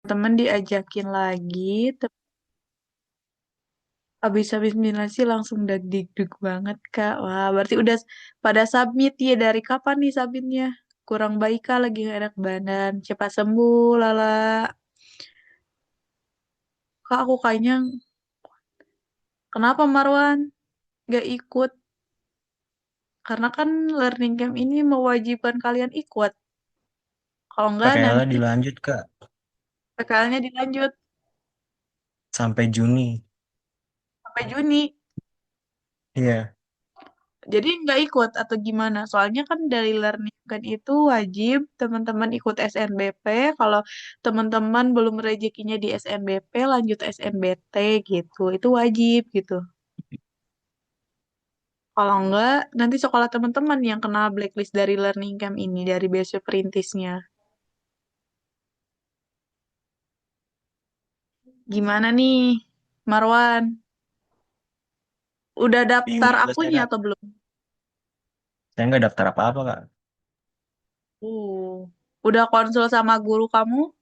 Temen diajakin lagi, habis minasi langsung dagdikduk banget Kak. Wah, berarti udah pada submit ya. Dari kapan nih submitnya? Kurang baik Kak, lagi gak enak badan. Cepat sembuh, Lala. Kak, aku kayaknya, kenapa Marwan? Gak ikut? Karena kan learning camp ini mewajibkan kalian ikut. Kalau enggak PKL-nya nanti dilanjut, Kak, PKL-nya dilanjut sampai Juni. sampai Juni. Iya, Jadi nggak ikut atau gimana? Soalnya kan dari learning kan itu wajib teman-teman ikut SNBP. Kalau teman-teman belum rezekinya di SNBP, lanjut SNBT gitu. Itu wajib gitu. Kalau enggak, nanti sekolah teman-teman yang kena blacklist dari learning camp ini, dari besok perintisnya. Gimana nih, Marwan? Udah daftar bingung juga saya, akunya Kak. atau belum? Saya nggak daftar apa-apa, Kak. Uh, udah konsul sama guru kamu?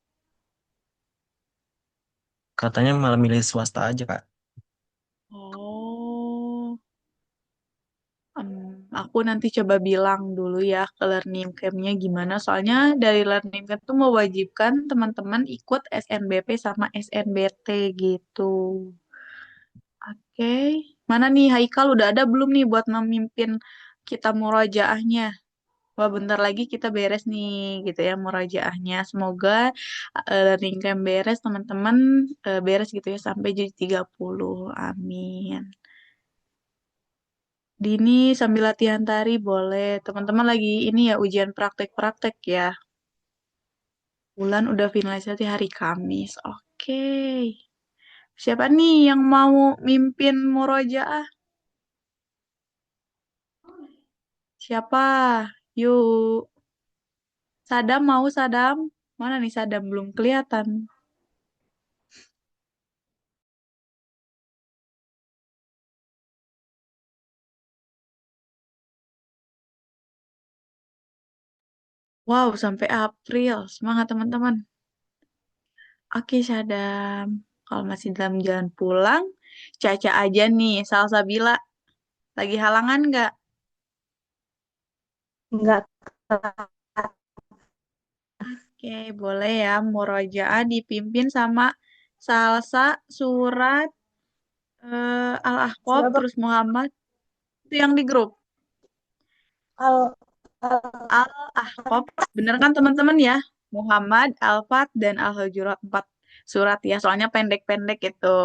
Katanya malah milih swasta aja, Kak. Oh. Aku nanti coba bilang dulu ya ke learning camp-nya gimana. Soalnya dari learning camp tuh mewajibkan teman-teman ikut SNBP sama SNBT gitu. Oke. Mana nih Haikal udah ada belum nih buat memimpin kita murojaahnya? Wah, bentar lagi kita beres nih gitu ya murojaahnya. Semoga learning camp beres, teman-teman beres gitu ya sampai jadi 30. Amin. Dini sambil latihan tari boleh. Teman-teman lagi ini ya ujian praktek-praktek ya. Bulan udah finalisasi hari Kamis. Oke. Siapa nih yang mau mimpin murojaah? Siapa? Yuk. Sadam mau Sadam? Mana nih Sadam belum kelihatan. Wow, sampai April. Semangat teman-teman. Oke, Sadam. Kalau masih dalam jalan pulang, Caca aja nih, Salsabila. Lagi halangan nggak? Enggak. Oke, boleh ya. Murojaah dipimpin sama Salsa, Surat, Al-Ahqaf, Siapa? terus Muhammad. Itu yang di grup. Al, al, Al-Ahqaf. Bener kan teman-teman ya? Muhammad, Al-Fat, dan Al-Hujurat. 4 surat ya. Soalnya pendek-pendek itu.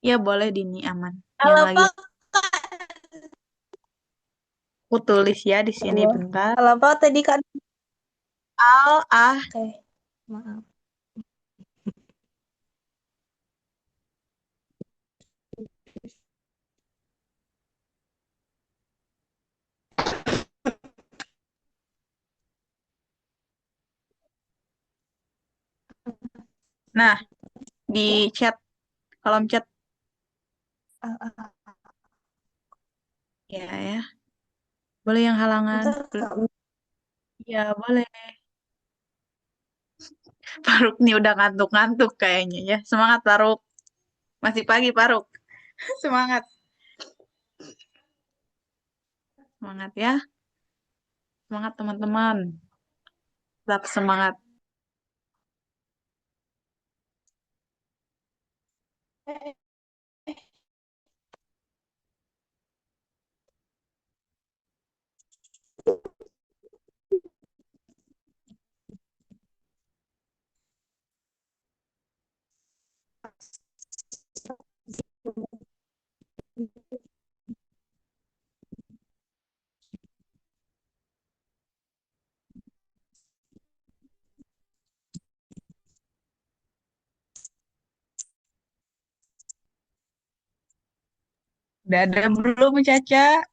Ya boleh Dini aman. Yang lagi apa? aku tulis ya di sini Allah. bentar. Al apa tadi kan? Al-Ah. Oke, maaf. Nah, di chat, kolom chat Al, al. ya ya. Boleh yang halangan. Bentar, Kak. Ya, boleh. Faruk nih udah ngantuk-ngantuk kayaknya ya. Semangat Faruk. Masih pagi Faruk. Semangat. Semangat ya. Semangat teman-teman. Tetap semangat. Udah ada belum Caca?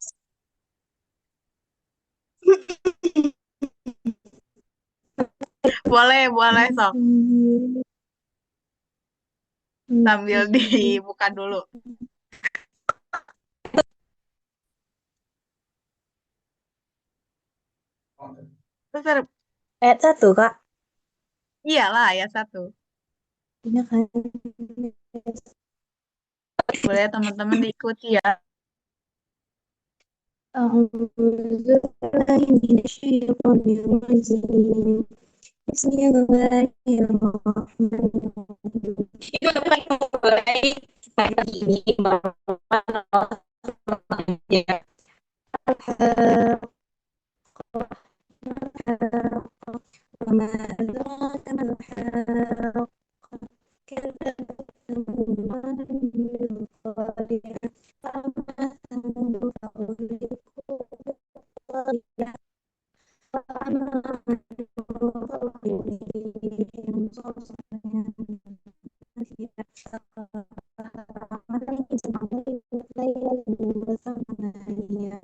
Boleh, boleh sok. Sambil dibuka dulu. Terus Ayat 1, Kak. Iyalah ayat satu. Iya kan? Boleh teman-teman diikuti ya. أعوذ بالله من الشيطان الرجيم بسم الله الرحمن الرحيم. Itu tapi mulai kita ini ya. وما أدراك ما الحاقة كذبت ثمود بالقارعة فأما ثمود فأهلكوا بالطاغية فأما عاد فأهلكوا صرصر عليهم ليلا وثمانية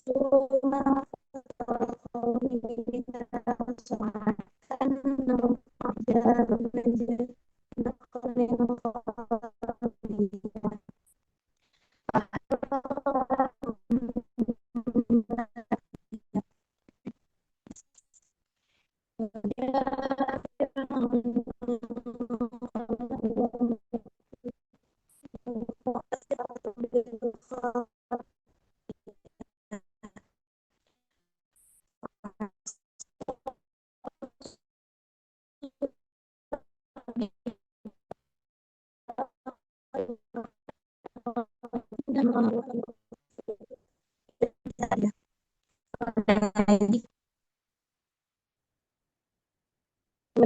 ثم كأنهم أعجاز نخل خاوية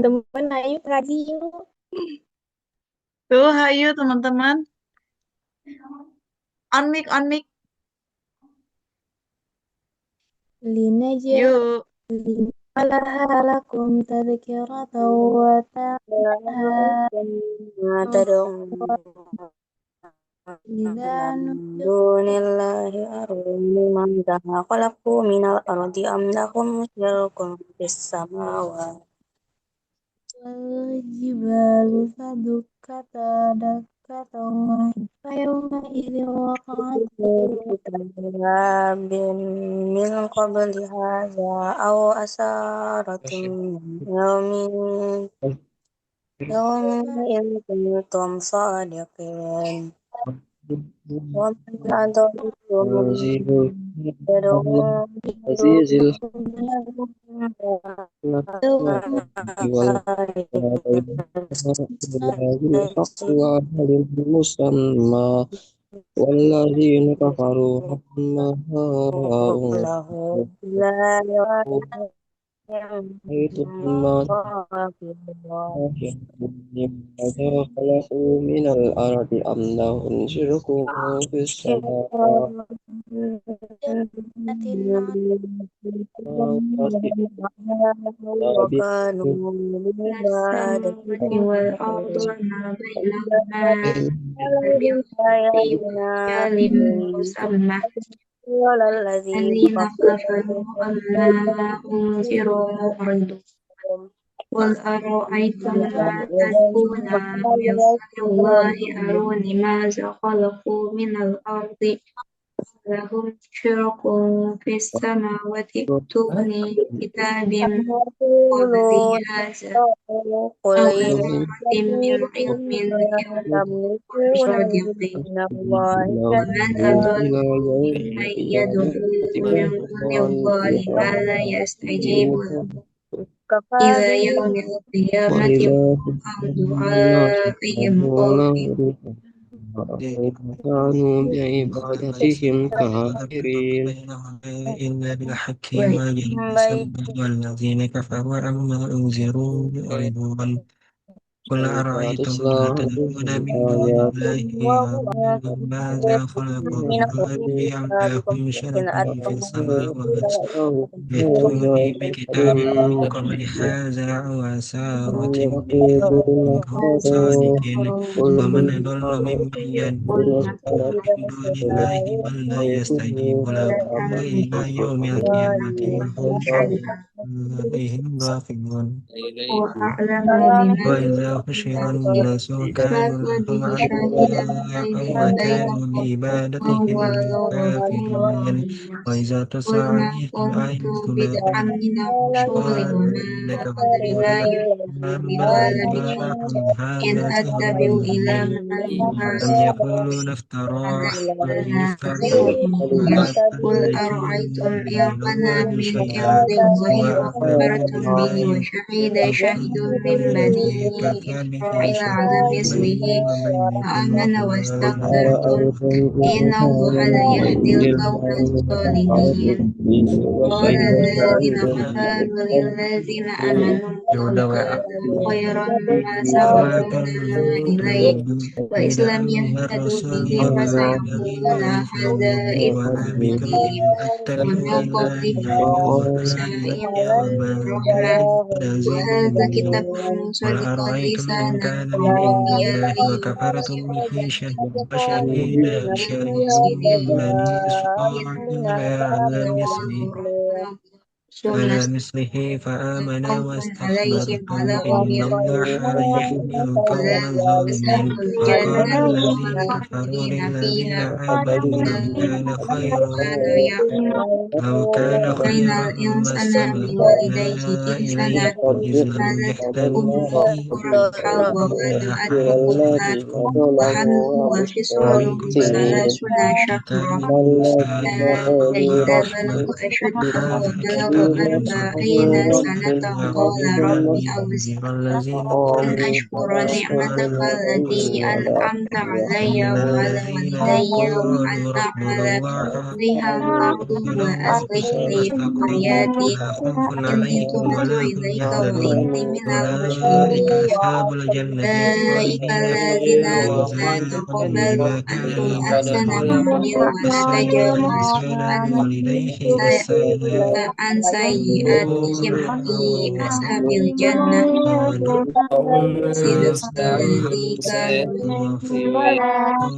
teman-teman ayo ngaji yuk. Tuh, ayo teman-teman. On mic, on mic. لنجعل Yuk. لكم تذكرة وتعيها ما تدعون إذا من نفخ دون الله أروني ماذا خلقوا من الأرض أم لهم شرك في السماوات والجبال فدكتا دكة واحدة فيومئذ وقعت كتاب من قبل هذا أو أثارة من يومئذ كنتم صادقين ومن أضل ممن يدعو من دون عزيز الحكيم بالحق وأجل مسمى والذين كفروا عما له أنذروا لا حيث ما يعلم ماذا خلقوا من الأرض أم لهم شرك في السماوات وكانوا من بعبادتهم السماوات والأرض وما بينهما بمقدار وأجل مسمى قال الذين الذين كفروا كفروا عما أنذروا معرضون قل أرأيتم ما تدعون من دون الله أروني ماذا خلقوا من الأرض لهم شرك في السماوات ائتوني بكتاب من قبل يقولون هذا قل أو أثارة من إنكم علم لا إن كنتم تملكون صادقين من الله ومن أضل إلى يوم ممن يدعو من دون الله ما لا يستجيب له كفى إلى به يوم القيامة وإذا وهم عن الناس دعائهم غافلون. يدعون كانوا بعبادتهم كافرين إلا بالحق وأجل بين مسمى والذين كفروا عما أنذروا معرضون قل وإذا أرأيتم تتلى ما تدعون عليهم من دون الله آياتنا أروني ماذا خلقوا من الأرض أم لهم شرك في السماوات ائتوني بكتاب من قبل هذا أو أثارة من علم إن يقولون كنتم هذا صادقين قل ومن هو أضل ممن قل يدعو مثلا من دون الله من لا يستجيب له إلى يوم القيامة وهم محمد عليهم راقبون هو أعلم بما وإذا حشر الناس كانوا لهم فكن شاهدا أعداء وكانوا بينهم وهو بعبادتهم كافرين الغني وإذا قل تتلى ما عليهم كنت آياتنا بدعا من الرسول قالوا وما إنك أدري ما يفعل بنا محمد بكم بشر إن هذا أتبع إلا أهدي ما يوحى أم يقولون افتراه قل علينا افتريه علما قل أرأيتم إن من كان الله من شيئا عند الله وأعلم وكفرتم به بالله وشهد شاهد من وكفى بني به إسرائيل على شهيدا مثله بيني وبينكم فآمن واستكبرتم أرأيتم إن الله لا يهدي القوم الظالمين قال الذين كفروا للذين آمنوا ya udah لو WA كان خيرا ما ما سبقونا إليه كنتم وإذ لم بدعا يهتدوا الرسول به وما أدري فسيقولون ما يفعلون هذا بي إفك ولا بكم قديم إن أتبع ومن إلا قبله ما موسى يوحى إلي وما الرحمن وهذا كتاب لازم قل مصدق أرأيتم إن لسانا كان من عند عربيا الله وكفرتم به لينذرون شهيد من بني إسرائيل على مثله على مثله فآمن خوف عليهم واستكبرتم ولا هم إن الله لا يهدي يحزنون القوم مثل الظالمين الجنة وقال الذين كفروا خالدين للذين فيها آمنوا لو كان خيرا كانوا يعملون لو كان وإن خيرا ما الإنسان سبقونا بوالديه إليه إحسانا إذ لم حملته يهتدوا أمه به كرها ووضعته الذي وحمله حمله وفصاله واذكر في 30 كتاب شهرا موسى حتى إنه إذا رحمة بلغ أشده هذا وبلغ كتاب أربعين مصدق سنة قال يهدي رب ولينذر الذين أن ظلموا أشكر نعمتك ويشهد التي أنعمت علي إن وعلى الذين والدي وأن قالوا ربنا أعمل الله صالحا ترضيه ثم وأصلح لي في استقاموا حياتي فلا خوف إني عليهم تبت ولا هم إليك يحزنون وإني من أولئك المسلمين أصحاب الجنة أولئك خالدين الذين فيها جزاء نتقبل بما عنهم كانوا أحسن ما يعملون عملوا ونتجاوز والسيئات على عن والديه عن سيئاتهم في أصحاب الجنة قالوا صدق افتراه الذي كانوا قالوا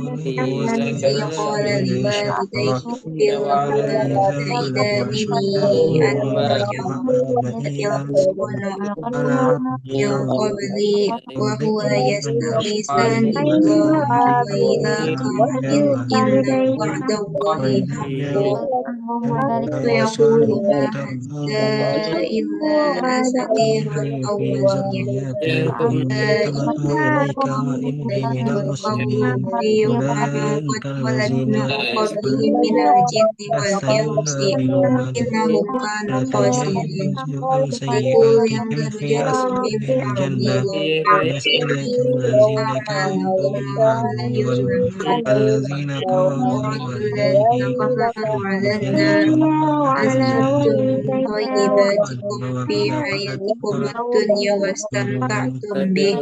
إذ استهزأ قال به لوالديه شكرا إذا بلغوا تعدانني أشدهما أن وبلغوا رجعوا أربعين يقولون قال ربي من قبلي أعوذ وهو بكم من يستغيثان الشيطان الله الرجيم ويلك إن وعد الله حق فيقول ما هذا إلا أساطير في الأولين ذريته إني تبت إليك وإني من قوم المسلمين فيؤمنوا قد أولئك خلت الذين من قبلهم من الجن والإنس سيهدون إنهم كانوا خاسرين ونتجاوز عن يقول سيئاتهم ينظر في إليهم أصحاب من بعد الجنة ورحمته درجات الذين كانوا أعمالهم ولا يعملون يظلمون الذين قالوا قالوا الذين لوالديهم كفروا على النار أذهبتم أذهبتم طيباتكم في ولقد حياتكم الدنيا تركتم واستمتعتم به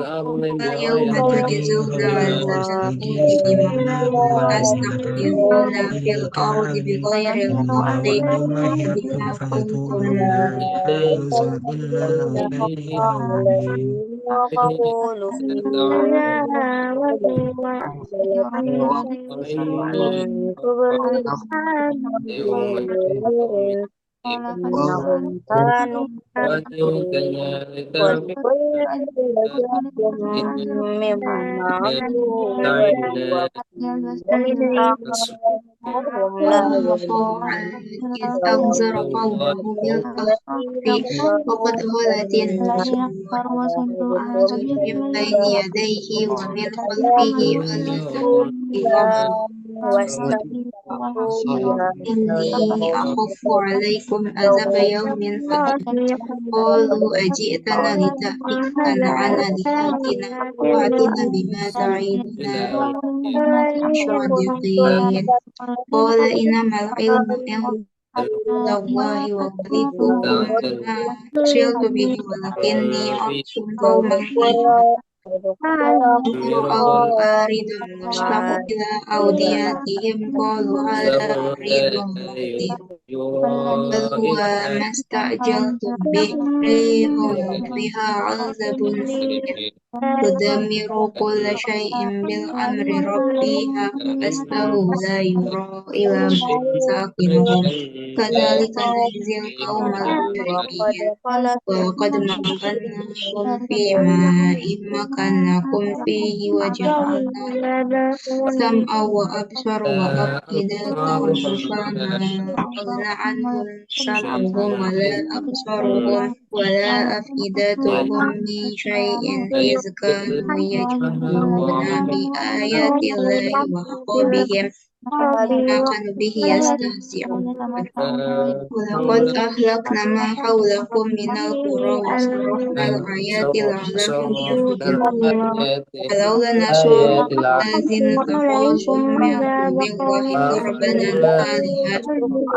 فاليوم تجزون فبديهما عذاب الهون بما واستجيزنا كنتم ولكن تستكبرون في قلة الأرض العدل بغير إن الحق وعد الله حق وبما كنتم فيقول ما هذا إلا أساطير الأولين وقولوا في إن تبدوا بخير إنهم كانوا خاسرين ولكل درجات مما عملوا ومن وهم لا طاعا يظلمون إذ أنذر ووصينا قومه بالكهف الذين وقد خلت النذر كفروا من بين يديه ومن خلفه ألا تتقوا واستغفروا إني أخف عليكم عذاب يوم أليم قالوا أجئتنا لتأفكنا عن آلهتنا فأتنا بما تعيدنا إن كنتم صادقين قال إنما العلم عند الله وأخلفكم ما أرسلت به ولكني أرسل قوما رأوا عارضا مستقبل أوديتهم قالوا هذا عارض ممطر بل هو ما استعجلتم به ريح فيها عذاب أليم تدمر كل شيء بأمر ربها فأصله لا يرى إلا مساكنهم كذلك نجزي القوم المجرمين ولقد مكناكم في ماء مكناكم فيه وجعلنا سمعا وأبصر وأفئدة فما أغنى عنهم سمعهم ولا أبصارهم ولا أفئدتهم من شيء إذ كانوا يجحدون بآيات الله وحق بهم ما كانوا به يستهزئون ولقد أهلكنا ما حولكم من القرى وصرفنا الآيات لعلهم يرجعون ولولا نصر الذين اتخذوا من دون الله قربانا آلهة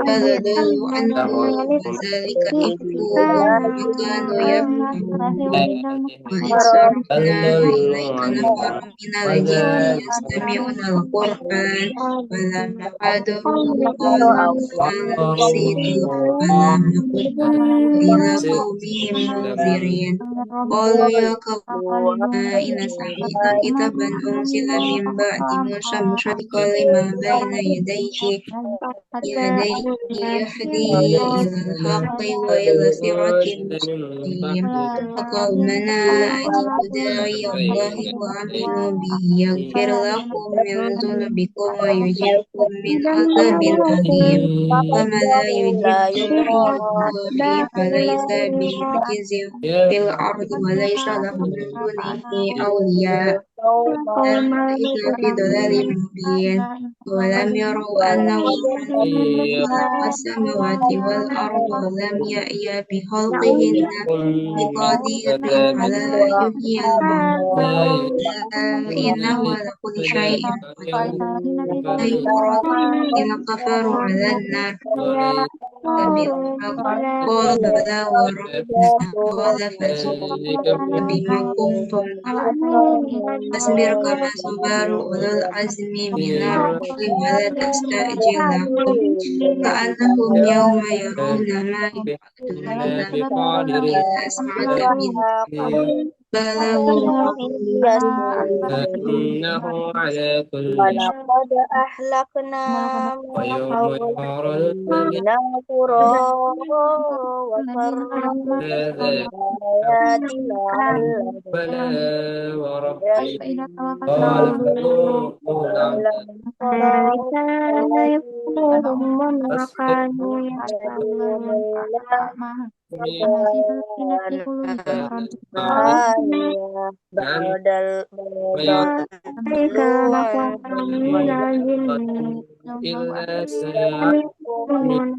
فلضلوا عنهم وذلك إفكهم وما كانوا يفترون وإذ صرفنا إليك نفرا من الجن يستمعون القرآن فلما حضروه قالوا أنصتوا فلما قضوا إلى قومهم منذرين قالوا يا قومنا إن سمعنا كتابا أنزل من بعد موسى مصدقا لما بين يديه يهدي إلى الحق وإلى صراط مستقيم فقومنا أجيبوا داعي الله وآمنوا به يغفر لكم من ذنوبكم ويجركم من عذاب أليم ومن لا يجب داعي الله فليس بمعجز في الأرض وليس له من دونه أولياء أولئك في ضلال مبين ولم يروا أنه خلق السماوات والأرض ولم يأي بخلقهن بقدير على أن يحيي الموتى إنه على كل شيء قدير يرى الذين كفروا على النار بالحق قال بلى وربنا قال فذوقوا بما كنتم تعملون فاصبر كما صبر أولو العزم من الرسل ولا تستعجل لهم كأنهم يوم يرون ما يوعدون لم يكن إلا ساعة من بلاغ إنه على كل شيء ولقد أهلكنا ما ويوم حولكم يعرض الذين من القرى وصرفنا هذا الآيات لعلهم بلى وربي قال يتقون فذوقوا العذاب ولم تروا الذين فاصبروا يعلمون الله من عالية أن بلوا إلا ساعة من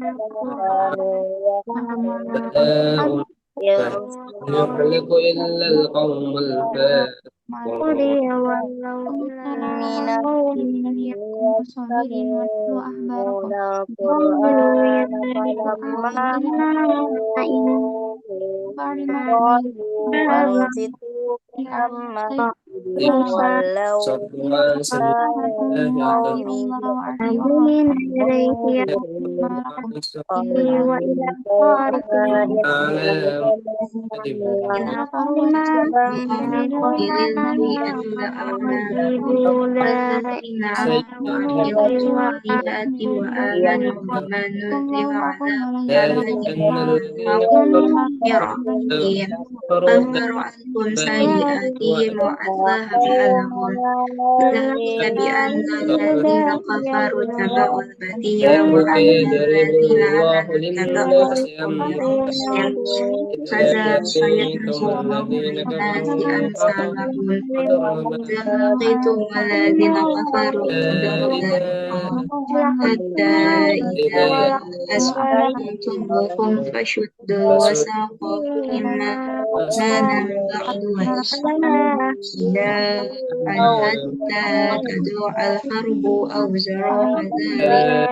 بلاء يهلك إلا القوم الفاسقون من يستمعون القرآن فلما حضروه قالوا أنصتوا فلما ولوا صدوا عن سبيل الله قوم أعلم للذين أعمالهم والذين عملوا وعملوا الصالحات وآمنوا بما نزل على ذلك محمد أن الذين حق كفروا من ربهم كفر عنهم سيئاتهم وأصلح بالهم ذلك بأن الذين كفروا اتبعوا البديع وأن يضرب الذين الله آمنوا اتبعوا للناس الهدى كذلك يتبع كذلك الله الذين للناس كفروا أمثالهم وضرب إذا لقيتم الذين كفروا إذا فضرب حتى إذا أسخنتموهم فشدوا الوثاق إما كان بعد وإلى أن حتى تدوع الحرب أو زراع ذلك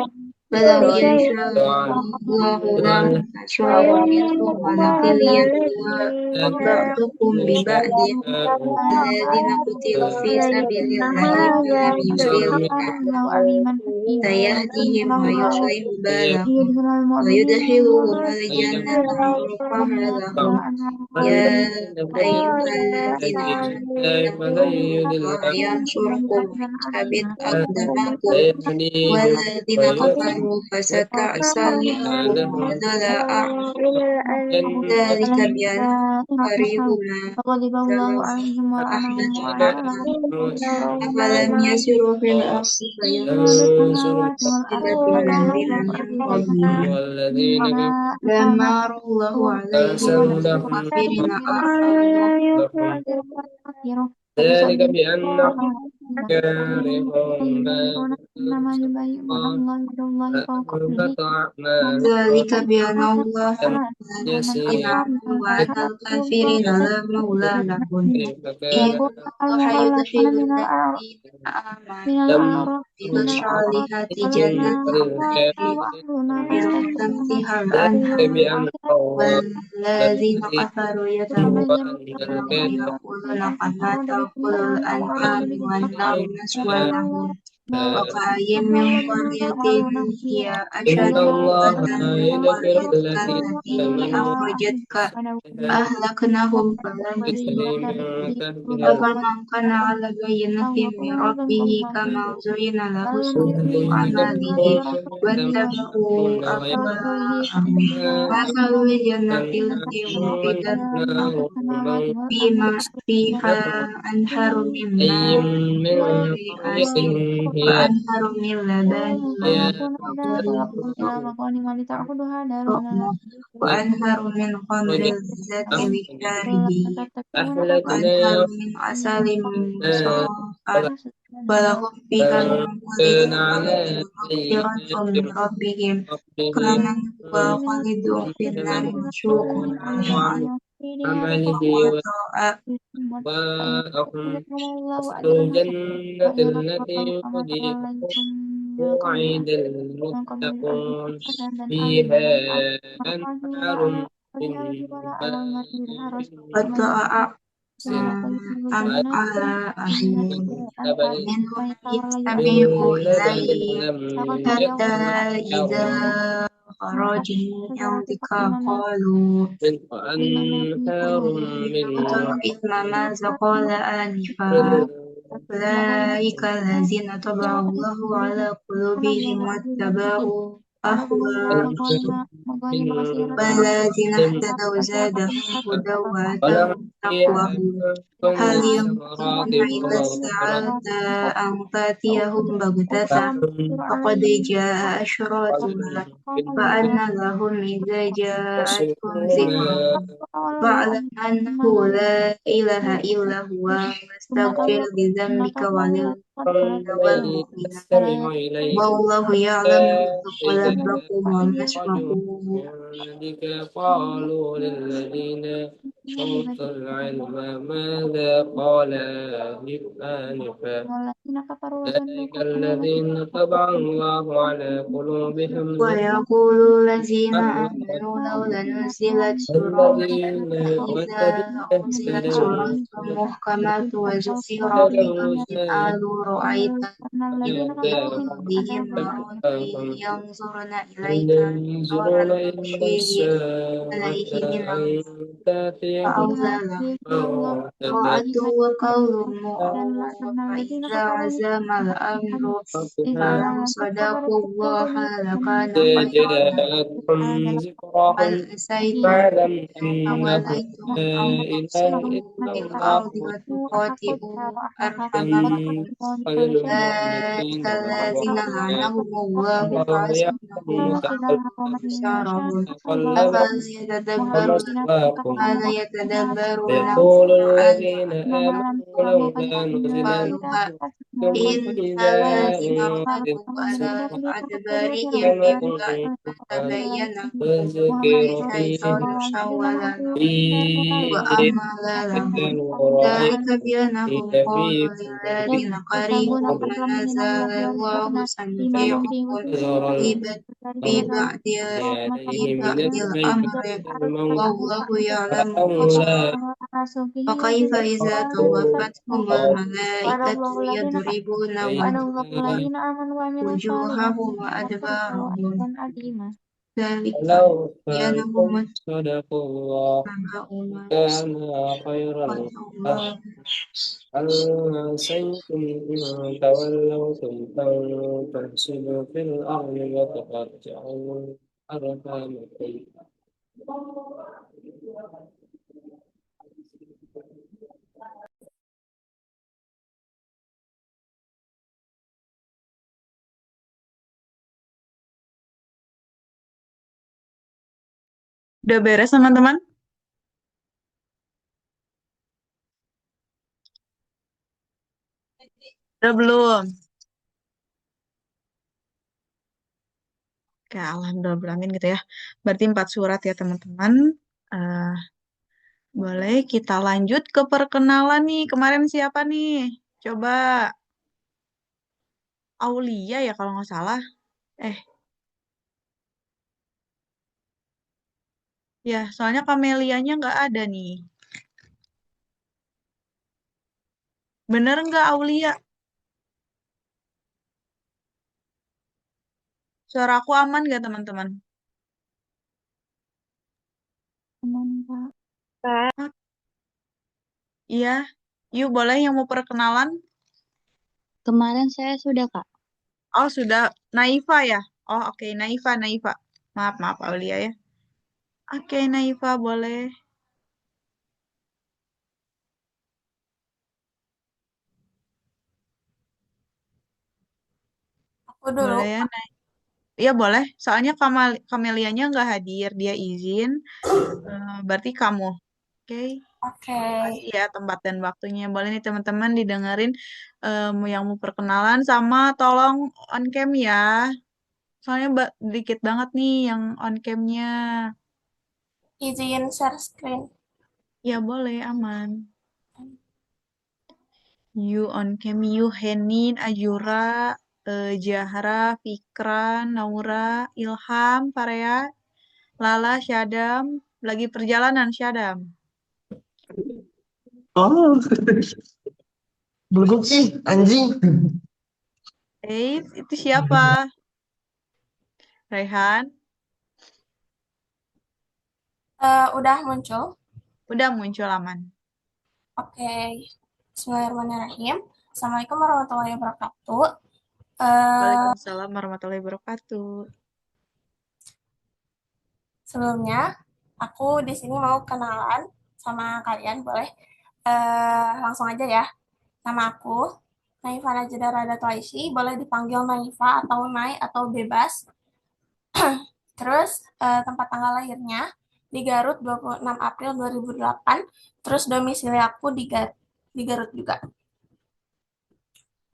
فلو يشاء الله لانتصر شراب منه ولقي بعضكم ببعض الذين قتلوا في سبيل الله فلم يصبروا سيهديهم ويصلح بالهم ويدخلهم الجنة عرفها لهم يا أيها الذين آمنوا إن الله ينصركم ويثبت أقدامكم والذين كفروا فستعصى لهم وضل أعمالهم ذلك بأنهم كرهوا ما أنزل الله وأحبط أعمالهم أفلم يسيروا في الأرض فينظروا كيف الذين من قبلهم والذين لما رأوا الله عليهم كفروا لهم الكافرين أعرضوا لهم ذلك بأنهم كارهوا ما أنزل الله فأحبط ذلك أعمالهم بأن الله لم مولى الذين يسيروا آمنوا وأن الكافرين لا مولى لهم كيف إن كان الله يدخل الذين آمنوا لم وعملوا الصالحات يكن جنات تجري للكافرين من تحتها ذلك الأنهار بأن الله والذين الذي كفروا وأن يتمتعون الكافرين يقولون كما تأكل الأنعام والنار مسوى لهم وكأي من قرية هي إن أشد الله قوة من يدخل قريتك الذين التي آمنوا أخرجتك بها أهلكناهم فلم تجري يؤمنوا من تحتها أفمن كان على بينة من ربه كما زين له سوء الذين أعماله كفروا واتبعوا يتمتعون أهواءهم ويأكلون مثل الجنة النار التي وعد والنار من فيها أنهر من أي ماء من غير قرية آسن هي وأنهر من لبن لم هي طعمه وأنهر من خمر لذة للشاربين وأنهر أهلكنا من عسل ما مصفى ولهم فيها من من كل كان الثمرات على مغفرة من بينة ربهم ربه كمن هو خالد في النار مشوق عليه عمله وطاء وأهم مثل الجنة التي وعد المتقون فيها أنهار من ماء وطاء سن أمعاء من لبن منهم يستمع إليه لم حتى إذا يغن خرج من عندك قالوا أنهار من ذوقوا الإثم ماذا قال آنفا خمر أولئك الذين طبع الله على قلوبهم واتبعوا أهواءهم من والذين اهتدوا زادهم هدى ولهم وآتاهم فيها تقواهم هل كل الثمرات ينظرون إلا مغفرة الساعة أن تأتيهم بغتة لهم فقد جاء أشراطها فأنى لهم إذا جاءتهم يحسبون ذكرهم فاعلم أنه لا إله إلا هو واستغفر لذنبك وللمؤمنين الذي والمؤمنات يستمع إليك والله يعلم إذا متقلبكم خرجوا ومثواكم من عندك قالوا للذين أوتوا العلم ماذا قال آنفا أولئك الذين طبع الله على قلوبهم ويقول الذين أهلك آمنوا لولا نزلت سورة الذين فإذا أنزلت سورة محكمة وذكر فيها القتال رأيت الذين في قلوبهم مرض ينظرون إليك نظر ينظرون إلى المغشي الساعة عليه من أن الموت تأتيهم فأولى لهم بغتة طاعة وقول معروف فإذا عزم الأمر ربها فلو صدقوا الله لكان إذا خيرا جاءتهم بل ذكرهم أسيتم فاعلم أنه أوليتم لا أن إله تفسدوا إلا في الله الأرض وتقاتلوا أرحمكم إن قليل أولئك المؤمنين الذين والمؤمنات لعنهم الله الله فأصمهم يعلم أبصارهم تقلبكم أفلا يتدبرون ومثواكم أفلا يتدبرون ويقول القرآن الذين أم آمنوا ولولا نزل قالوا ثم إنا إذا الذين أنزل انقلبوا على أدبارهم كما من بعد ما تبين لهم فذكر الشيطان سول لهم فيه وأمل لهم الغرائب ذلك بأنهم في قالوا للذين كرهوا ما نزل الله سنطيعكم في نظرا بد- في بعد في عليه من بعد الميت الأمر الموت والله يعلم فلولا فكيف إذا أنه توفتهم قال الملائكة يضربون بين وجوههم وأدبارهم ذلك لو بأنهم كانوا صدقوا الله اتبعوا ما كان خيرا أسخط لهم الله هل عسيتم إن تولوتم أن تفسدوا في الأرض وتقطعوا أرحامكم Udah beres teman-teman? Udah belum? Oke, alhamdulillah gitu ya. Berarti 4 surat ya teman-teman. Eh, Boleh kita lanjut ke perkenalan nih. Kemarin siapa nih? Coba Aulia ya kalau nggak salah. Eh, ya soalnya Kamelianya nggak ada nih. Bener nggak Aulia? Suara aku aman nggak teman-teman? Aman, Pak. Ah, iya. Yuk boleh yang mau perkenalan? Kemarin saya sudah, Kak. Oh sudah. Naifa ya? Oh oke, Naifa, Naifa. Maaf, maaf Aulia ya. Oke, Naifa boleh. aku dulu. Boleh ya, Iya boleh. Soalnya Kamelianya nggak hadir, dia izin. Berarti kamu. Oke. Oke. Kasih ya tempat dan waktunya. Boleh nih teman-teman didengerin yang mau perkenalan sama tolong on cam ya. Soalnya dikit banget nih yang on camnya. Izin share screen. Ya boleh, aman. You on cam, you Henin, Ajura, Jahra, Fikran, Naura, Ilham, Parea, Lala, Syadam. Lagi perjalanan Syadam. Oh, beleguk sih, anjing. Itu siapa? Rehan? Udah muncul. Udah muncul aman. Oke. Bismillahirrahmanirrahim. Assalamualaikum warahmatullahi wabarakatuh. Eh, Waalaikumsalam warahmatullahi wabarakatuh. Sebelumnya, aku di sini mau kenalan sama kalian, boleh? Langsung aja ya. Nama aku Naifa Najda Rada Twaisi, boleh dipanggil Naifa atau Nai atau bebas. Terus tempat tanggal lahirnya di Garut 26 April 2008. Terus domisili aku di Garut juga.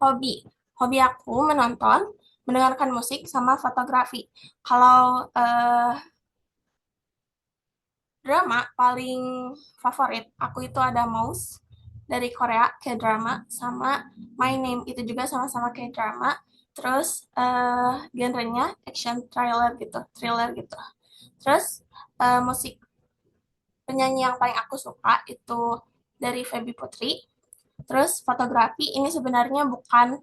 Hobi. Hobi aku menonton, mendengarkan musik, sama fotografi. Kalau drama paling favorit aku itu ada Mouse dari Korea, K-drama, sama My Name itu juga sama-sama K-drama. Terus genrenya action thriller gitu. Terus musik penyanyi yang paling aku suka itu dari Feby Putri. Terus fotografi ini sebenarnya bukan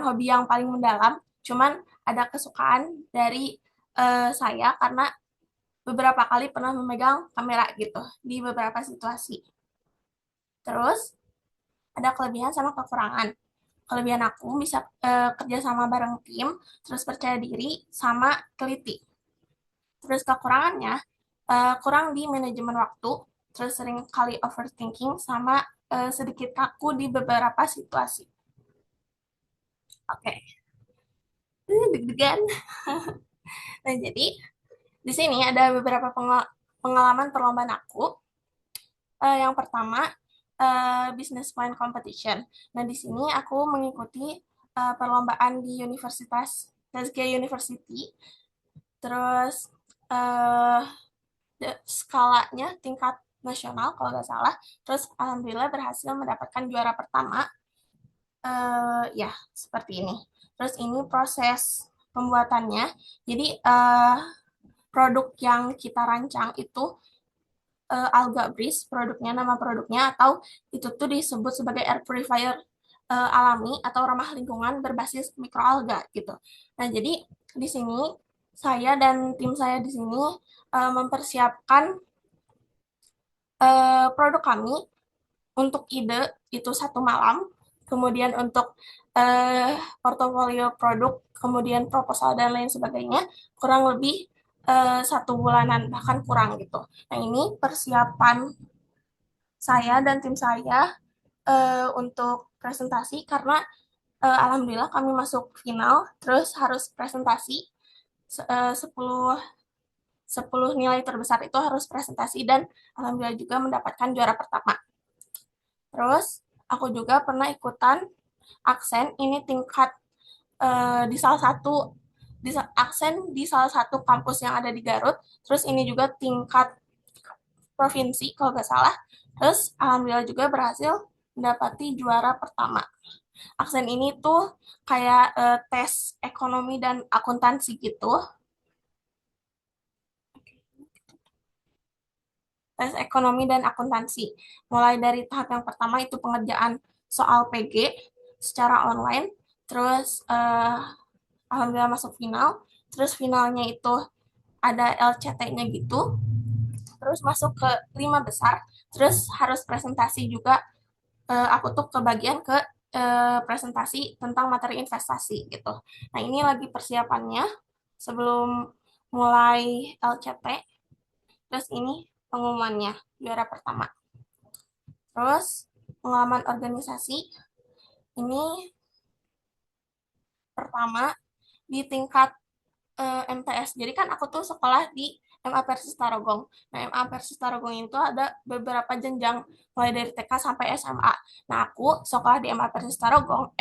hobi yang paling mendalam, cuman ada kesukaan dari saya karena beberapa kali pernah memegang kamera gitu di beberapa situasi. Terus ada kelebihan sama kekurangan. Kelebihan aku bisa kerja sama bareng tim, terus percaya diri sama teliti. Terus kekurangannya kurang di manajemen waktu, terus sering kali overthinking sama sedikit kaku di beberapa situasi. Oke, deg-degan. Nah, jadi di sini ada beberapa pengalaman perlombaan aku. Yang pertama Business Plan Competition. Nah, di sini aku mengikuti perlombaan di Universitas Tazkia University. Terus uh, skalanya tingkat nasional kalau nggak salah. Terus alhamdulillah berhasil mendapatkan juara pertama. Ya, seperti ini. Terus ini proses pembuatannya. Jadi produk yang kita rancang itu Alga Breeze, nama produknya, atau itu tuh disebut sebagai air purifier alami atau ramah lingkungan berbasis mikroalga gitu. Nah, jadi di sini saya dan tim saya di sini mempersiapkan produk kami untuk ide itu 1 malam, kemudian untuk portofolio produk, kemudian proposal dan lain sebagainya, kurang lebih 1 bulanan, bahkan kurang gitu. Nah, ini persiapan saya dan tim saya untuk presentasi karena alhamdulillah kami masuk final, terus harus presentasi 10 10 nilai terbesar itu harus presentasi dan alhamdulillah juga mendapatkan juara pertama. Terus aku juga pernah ikutan aksen ini tingkat di salah satu aksen di salah satu kampus yang ada di Garut. Terus ini juga tingkat provinsi kalau nggak salah. Terus alhamdulillah juga berhasil mendapati juara pertama. Aksen ini tuh kayak tes ekonomi dan akuntansi gitu. Tes ekonomi dan akuntansi. Mulai dari tahap yang pertama itu pengerjaan soal PG secara online, terus alhamdulillah masuk final, terus finalnya itu ada LCT-nya gitu, terus masuk ke 5 besar, terus harus presentasi juga. Aku tuh kebagian ke presentasi tentang materi investasi gitu. Nah, ini lagi persiapannya sebelum mulai LCT. Terus ini pengumumannya juara pertama. Terus pengalaman organisasi ini pertama di tingkat MTS. Jadi kan aku tuh sekolah di MA Persis Tarogong. Nah, MA Persis Tarogong itu ada beberapa jenjang mulai dari TK sampai SMA. Nah, aku sekolah di MA Persis Tarogong,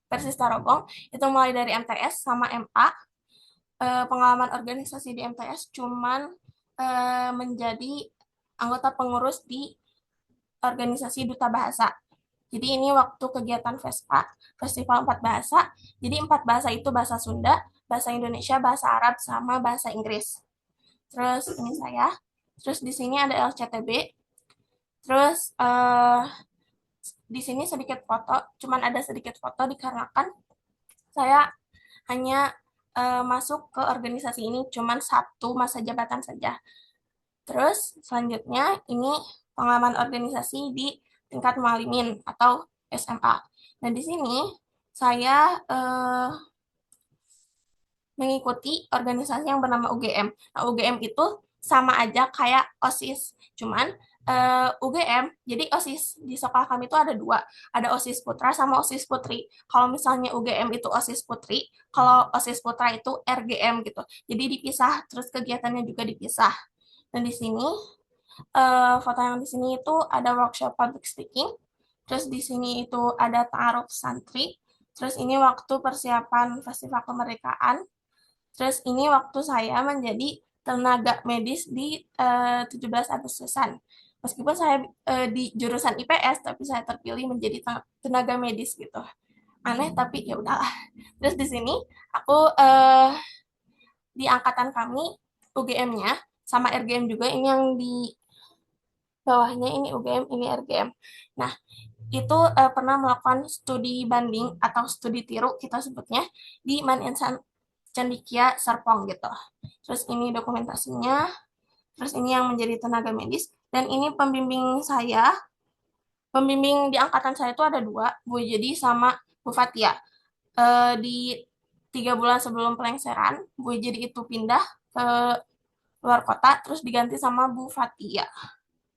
Persis Tarogong itu mulai dari MTS sama MA. Pengalaman organisasi di MTS cuman menjadi anggota pengurus di organisasi Duta Bahasa. Jadi ini waktu kegiatan FESPA, Festival 4 Bahasa. Jadi 4 bahasa itu bahasa Sunda, bahasa Indonesia, bahasa Arab, sama bahasa Inggris. Terus ini saya. Terus di sini ada LCTB. Terus di sini sedikit foto, cuman ada sedikit foto dikarenakan saya hanya masuk ke organisasi ini cuman 1 masa jabatan saja. Terus selanjutnya ini pengalaman organisasi di tingkat mualimin atau SMA. Nah, di sini saya mengikuti organisasi yang bernama UGM. Nah, UGM itu sama aja kayak OSIS, cuman UGM, jadi OSIS di sekolah kami itu ada 2, ada OSIS Putra sama OSIS Putri. Kalau misalnya UGM itu OSIS Putri, kalau OSIS Putra itu RGM gitu. Jadi dipisah, terus kegiatannya juga dipisah. Dan di sini foto yang di sini itu ada workshop public speaking, terus di sini itu ada ta'aruf santri, terus ini waktu persiapan festival kemerdekaan, terus ini waktu saya menjadi tenaga medis di 17 Agustusan. Meskipun saya di jurusan IPS, tapi saya terpilih menjadi tenaga medis gitu. Aneh tapi ya udahlah. Terus di sini aku di angkatan kami UGM-nya sama RGM juga, ini yang di bawahnya ini UGM, ini RGM. Nah, itu pernah melakukan studi banding atau studi tiru kita sebutnya di Man Insan Cendikia Serpong gitu. Terus ini dokumentasinya, terus ini yang menjadi tenaga medis, dan ini pembimbing saya. Pembimbing di angkatan saya itu ada 2, Bu Jadi sama Bu Fatia. Di 3 bulan sebelum pelengseran, Bu Jadi itu pindah ke luar kota, terus diganti sama Bu Fatia.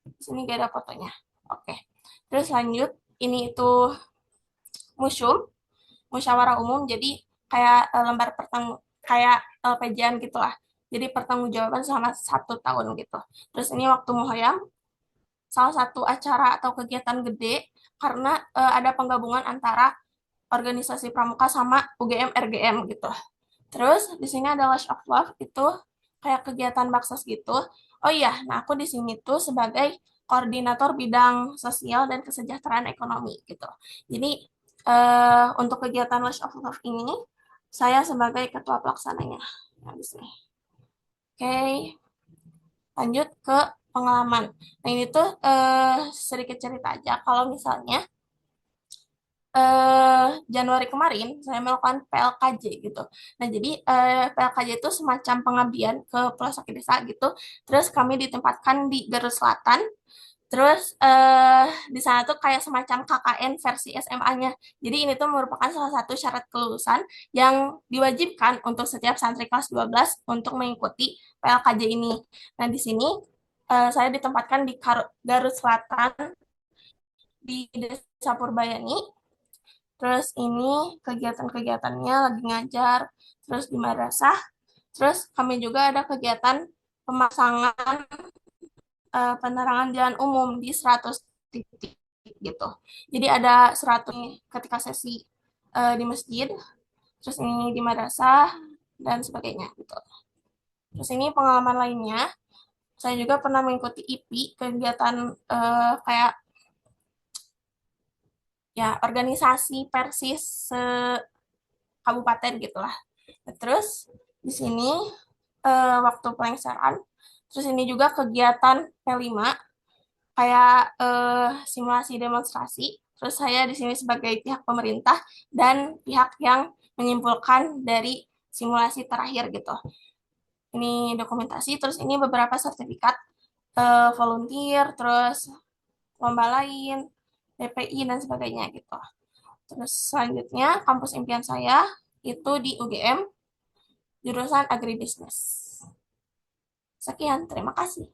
Di sini gak ada fotonya. Oke. Terus lanjut, ini itu museum, musyawarah umum, jadi kayak lembar kayak LPJ-an gitulah. Jadi pertanggungjawaban selama 1 tahun gitu. Terus ini waktu muhoyam, salah satu acara atau kegiatan gede karena ada penggabungan antara organisasi pramuka sama UGM RGM gitu. Terus di sini ada Lash of Love itu kayak kegiatan baksos gitu. Oh iya, nah aku di sini tuh sebagai koordinator bidang sosial dan kesejahteraan ekonomi gitu. Jadi untuk kegiatan Lash of Love ini saya sebagai ketua pelaksananya. Nah, di sini. Oke, lanjut ke pengalaman. Nah ini tuh sedikit cerita aja kalau misalnya Januari kemarin saya melakukan PLKJ gitu. Nah, jadi PLKJ itu semacam pengabdian ke pelosok desa gitu. Terus kami ditempatkan di Garut Selatan. Terus di sana tuh kayak semacam KKN versi SMA-nya. Jadi ini tuh merupakan salah satu syarat kelulusan yang diwajibkan untuk setiap santri kelas 12 untuk mengikuti PLKJ ini. Nah, di sini saya ditempatkan di Garut Selatan di Desa Purbayani. Terus ini kegiatan-kegiatannya lagi ngajar, terus di madrasah. Terus kami juga ada kegiatan pemasangan penerangan jalan umum di 100 titik gitu. Jadi ada 100 ketika sesi di masjid, terus ini di madrasah dan sebagainya gitu. Terus ini pengalaman lainnya, saya juga pernah mengikuti IPI, kegiatan kayak ya organisasi Persis kabupaten gitulah. Terus di sini waktu pelengseran, terus ini juga kegiatan P5 kayak simulasi demonstrasi. Terus saya di sini sebagai pihak pemerintah dan pihak yang menyimpulkan dari simulasi terakhir gitu. Ini dokumentasi, terus ini beberapa sertifikat volunteer, terus lomba lain, PPI dan sebagainya gitu. Terus selanjutnya kampus impian saya itu di UGM jurusan agribisnis. Sekian, terima kasih.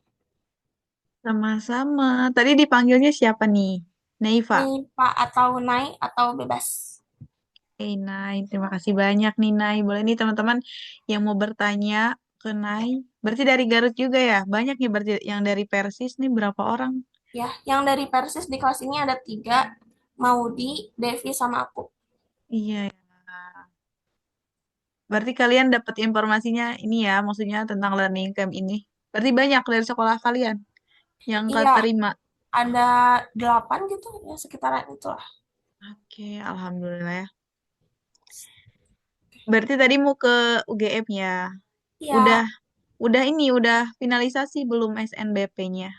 Sama-sama. Tadi dipanggilnya siapa nih? Neiva. Nih Pak atau Nai atau bebas. Nai, terima kasih banyak nih Nai. Boleh nih teman-teman yang mau bertanya ke Nai. Berarti dari Garut juga ya? Banyak nih berarti yang dari Persis nih berapa orang? Ya, yang dari Persis di kelas ini ada 3, Maudi, Devi, sama aku. Iya ya. Berarti kalian dapat informasinya ini ya, maksudnya tentang learning camp ini. Berarti banyak dari sekolah kalian yang Iya, keterima. ada 8 gitu, ya sekitaran itulah. Oke, alhamdulillah ya. Berarti tadi mau ke UGM ya. Udah, Iya, udah finalisasi belum SNBP-nya?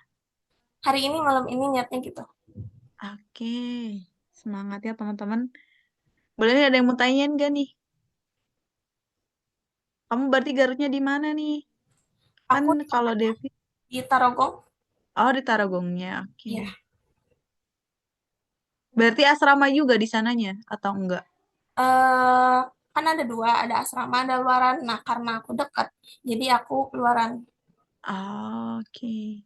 hari ini malam ini niatnya gitu. Oke, semangat ya teman-teman. Boleh nih, ada yang mau tanyain gak nih? Kamu berarti Garutnya di mana nih? Kan Aku kalau Devi, di Tarogong, oh di Tarogongnya. Oke. ya. Berarti asrama juga di sananya atau enggak? Eh, kan ada 2, ada asrama, ada luaran. Nah, karena aku dekat, jadi aku luaran. Oke.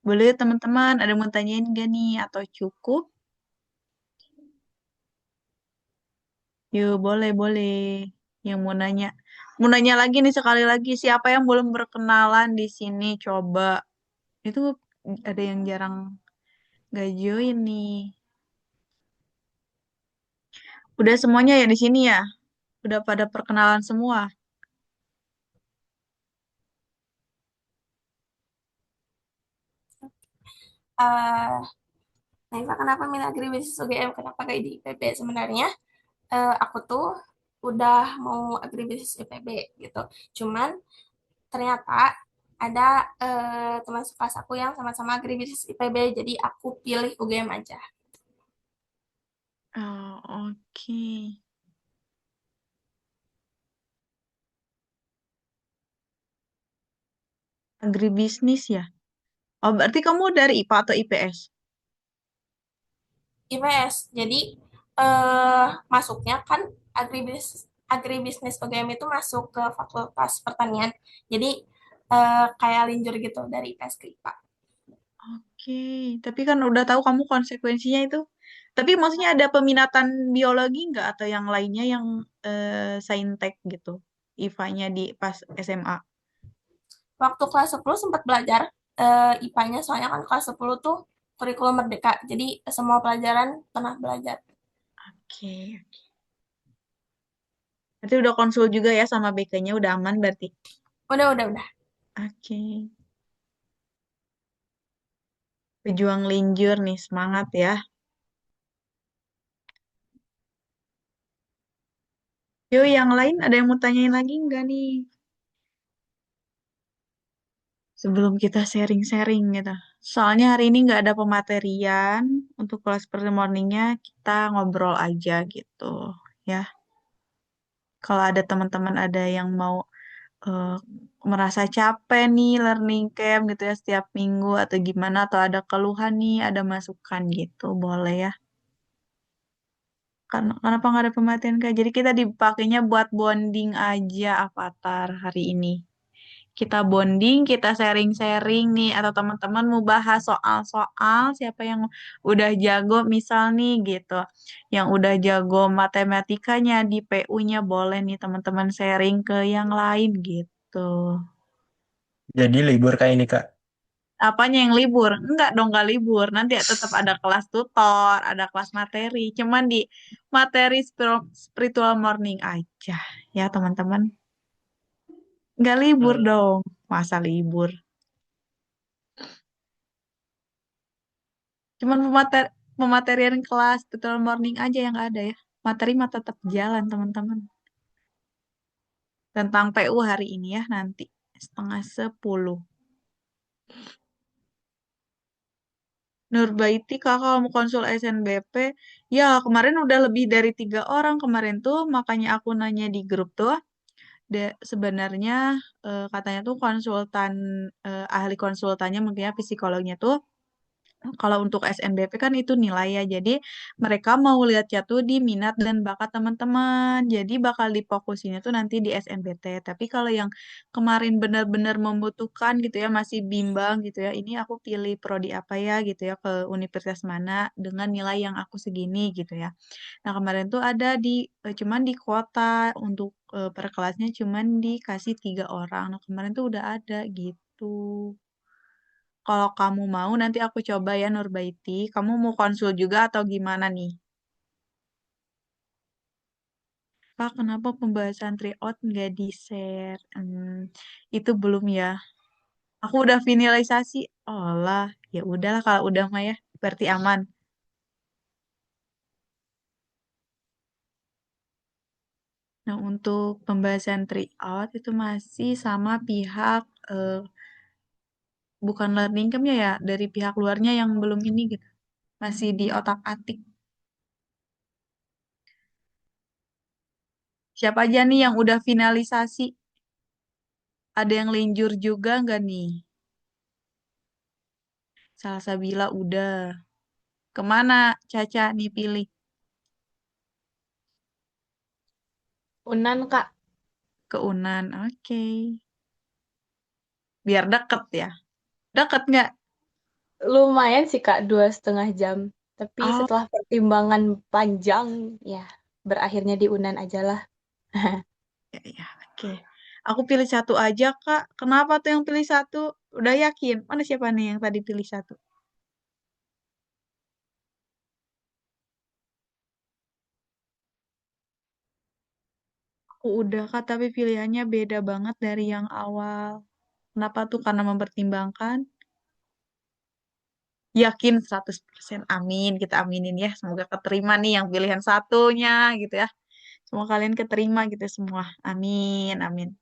Boleh teman-teman, ada yang mau tanyain gak nih? Atau cukup? Yuk, boleh. Yang mau nanya lagi nih sekali lagi. Siapa yang belum berkenalan di sini? Coba. Itu ada yang jarang gak join nih. Udah semuanya ya di sini ya? Udah pada perkenalan semua? Eh, nah, Iva, kenapa milih agribisnis UGM? Kenapa gak di IPB? Sebenarnya aku tuh udah mau agribisnis IPB gitu. Cuman ternyata ada teman sekelas aku yang sama-sama agribisnis IPB, jadi aku pilih UGM aja. Oh, oke. Agribisnis ya? Oh, berarti kamu dari IPA atau IPS? IPS, jadi masuknya kan agribisnis UGM itu masuk ke Fakultas Pertanian. Jadi kayak linjur gitu dari IPS ke IPA. Oke, tapi kan udah tahu kamu konsekuensinya itu. Tapi maksudnya ada peminatan biologi nggak atau yang lainnya yang saintek gitu, IPA-nya di pas SMA? Waktu kelas 10 sempat belajar IPA-nya, soalnya kan kelas 10 tuh kurikulum merdeka, jadi semua pelajaran pernah belajar. Oke. Berarti udah konsul juga ya sama BK-nya, udah aman berarti. Udah. Oke. Pejuang linjur nih, semangat ya. Yo, yang lain ada yang mau tanyain lagi nggak nih? Sebelum kita sharing-sharing gitu. Soalnya hari ini nggak ada pematerian untuk kelas per morningnya, kita ngobrol aja gitu. Ya, kalau ada teman-teman ada yang mau eh, merasa capek nih learning camp gitu ya setiap minggu atau gimana atau ada keluhan nih, ada masukan gitu, boleh ya. Karena kenapa nggak ada pemateri Kak? Jadi kita dipakainya buat bonding aja Avatar hari ini. Kita bonding, kita sharing-sharing nih, atau teman-teman mau bahas soal-soal siapa yang udah jago misal nih gitu. Yang udah jago matematikanya di PU-nya boleh nih teman-teman sharing ke yang lain gitu. Jadi libur kayak ini Kak. Apanya yang libur? Enggak dong, enggak libur. Nanti tetap ada kelas tutor, ada kelas materi. Cuman di materi spiritual morning aja ya teman-teman. Enggak libur Hmm. dong. Masa libur? Cuman pematerian kelas spiritual morning aja yang nggak ada ya. Materi mah tetap jalan teman-teman. Tentang PU hari ini ya nanti. 9:30. Nurbaiti kakak mau konsul SNBP. Ya kemarin udah lebih dari 3 orang kemarin tuh. Makanya aku nanya di grup tuh. Sebenarnya katanya tuh konsultan ahli konsultannya mungkin ya psikolognya tuh kalau untuk SNBP kan itu nilai ya. Jadi mereka mau lihatnya tuh di minat dan bakat teman-teman. Jadi bakal difokusinnya tuh nanti di SNBT. Tapi kalau yang kemarin benar-benar membutuhkan gitu ya, masih bimbang gitu ya. Ini aku pilih prodi apa ya gitu ya ke universitas mana dengan nilai yang aku segini gitu ya. Nah, kemarin tuh ada cuman di kuota untuk per kelasnya cuman dikasih 3 orang. Nah, kemarin tuh udah ada gitu. Kalau kamu mau, nanti aku coba ya Nurbaiti. Kamu mau konsul juga atau gimana nih? Kak, kenapa pembahasan tryout nggak di-share? Itu belum ya. Aku udah finalisasi. Oh lah, ya udahlah kalau udah mah ya. Berarti aman. Nah, untuk pembahasan tryout itu masih sama pihak bukan learning camp ya, dari pihak luarnya yang belum ini gitu. Masih di otak-atik. Siapa aja nih yang udah finalisasi? Ada yang linjur juga nggak nih? Salsabila udah. Kemana Caca nih pilih? Unan, Kak. Ke Unan. Oke. Biar deket ya. Deket nggak? Lumayan sih, Kak, 2,5 jam. Tapi Oh, setelah pertimbangan panjang, ya berakhirnya di Unan aja lah. ya, ya. Oke. Aku pilih satu aja, Kak. Kenapa tuh yang pilih satu? Udah yakin? Mana siapa nih yang tadi pilih satu? Aku udah, Kak, tapi pilihannya beda banget dari yang awal. Kenapa tuh? Karena mempertimbangkan. Yakin 100%. Amin. Kita aminin ya. Semoga keterima nih yang pilihan satunya gitu ya. Semoga kalian keterima gitu semua. Amin. Amin.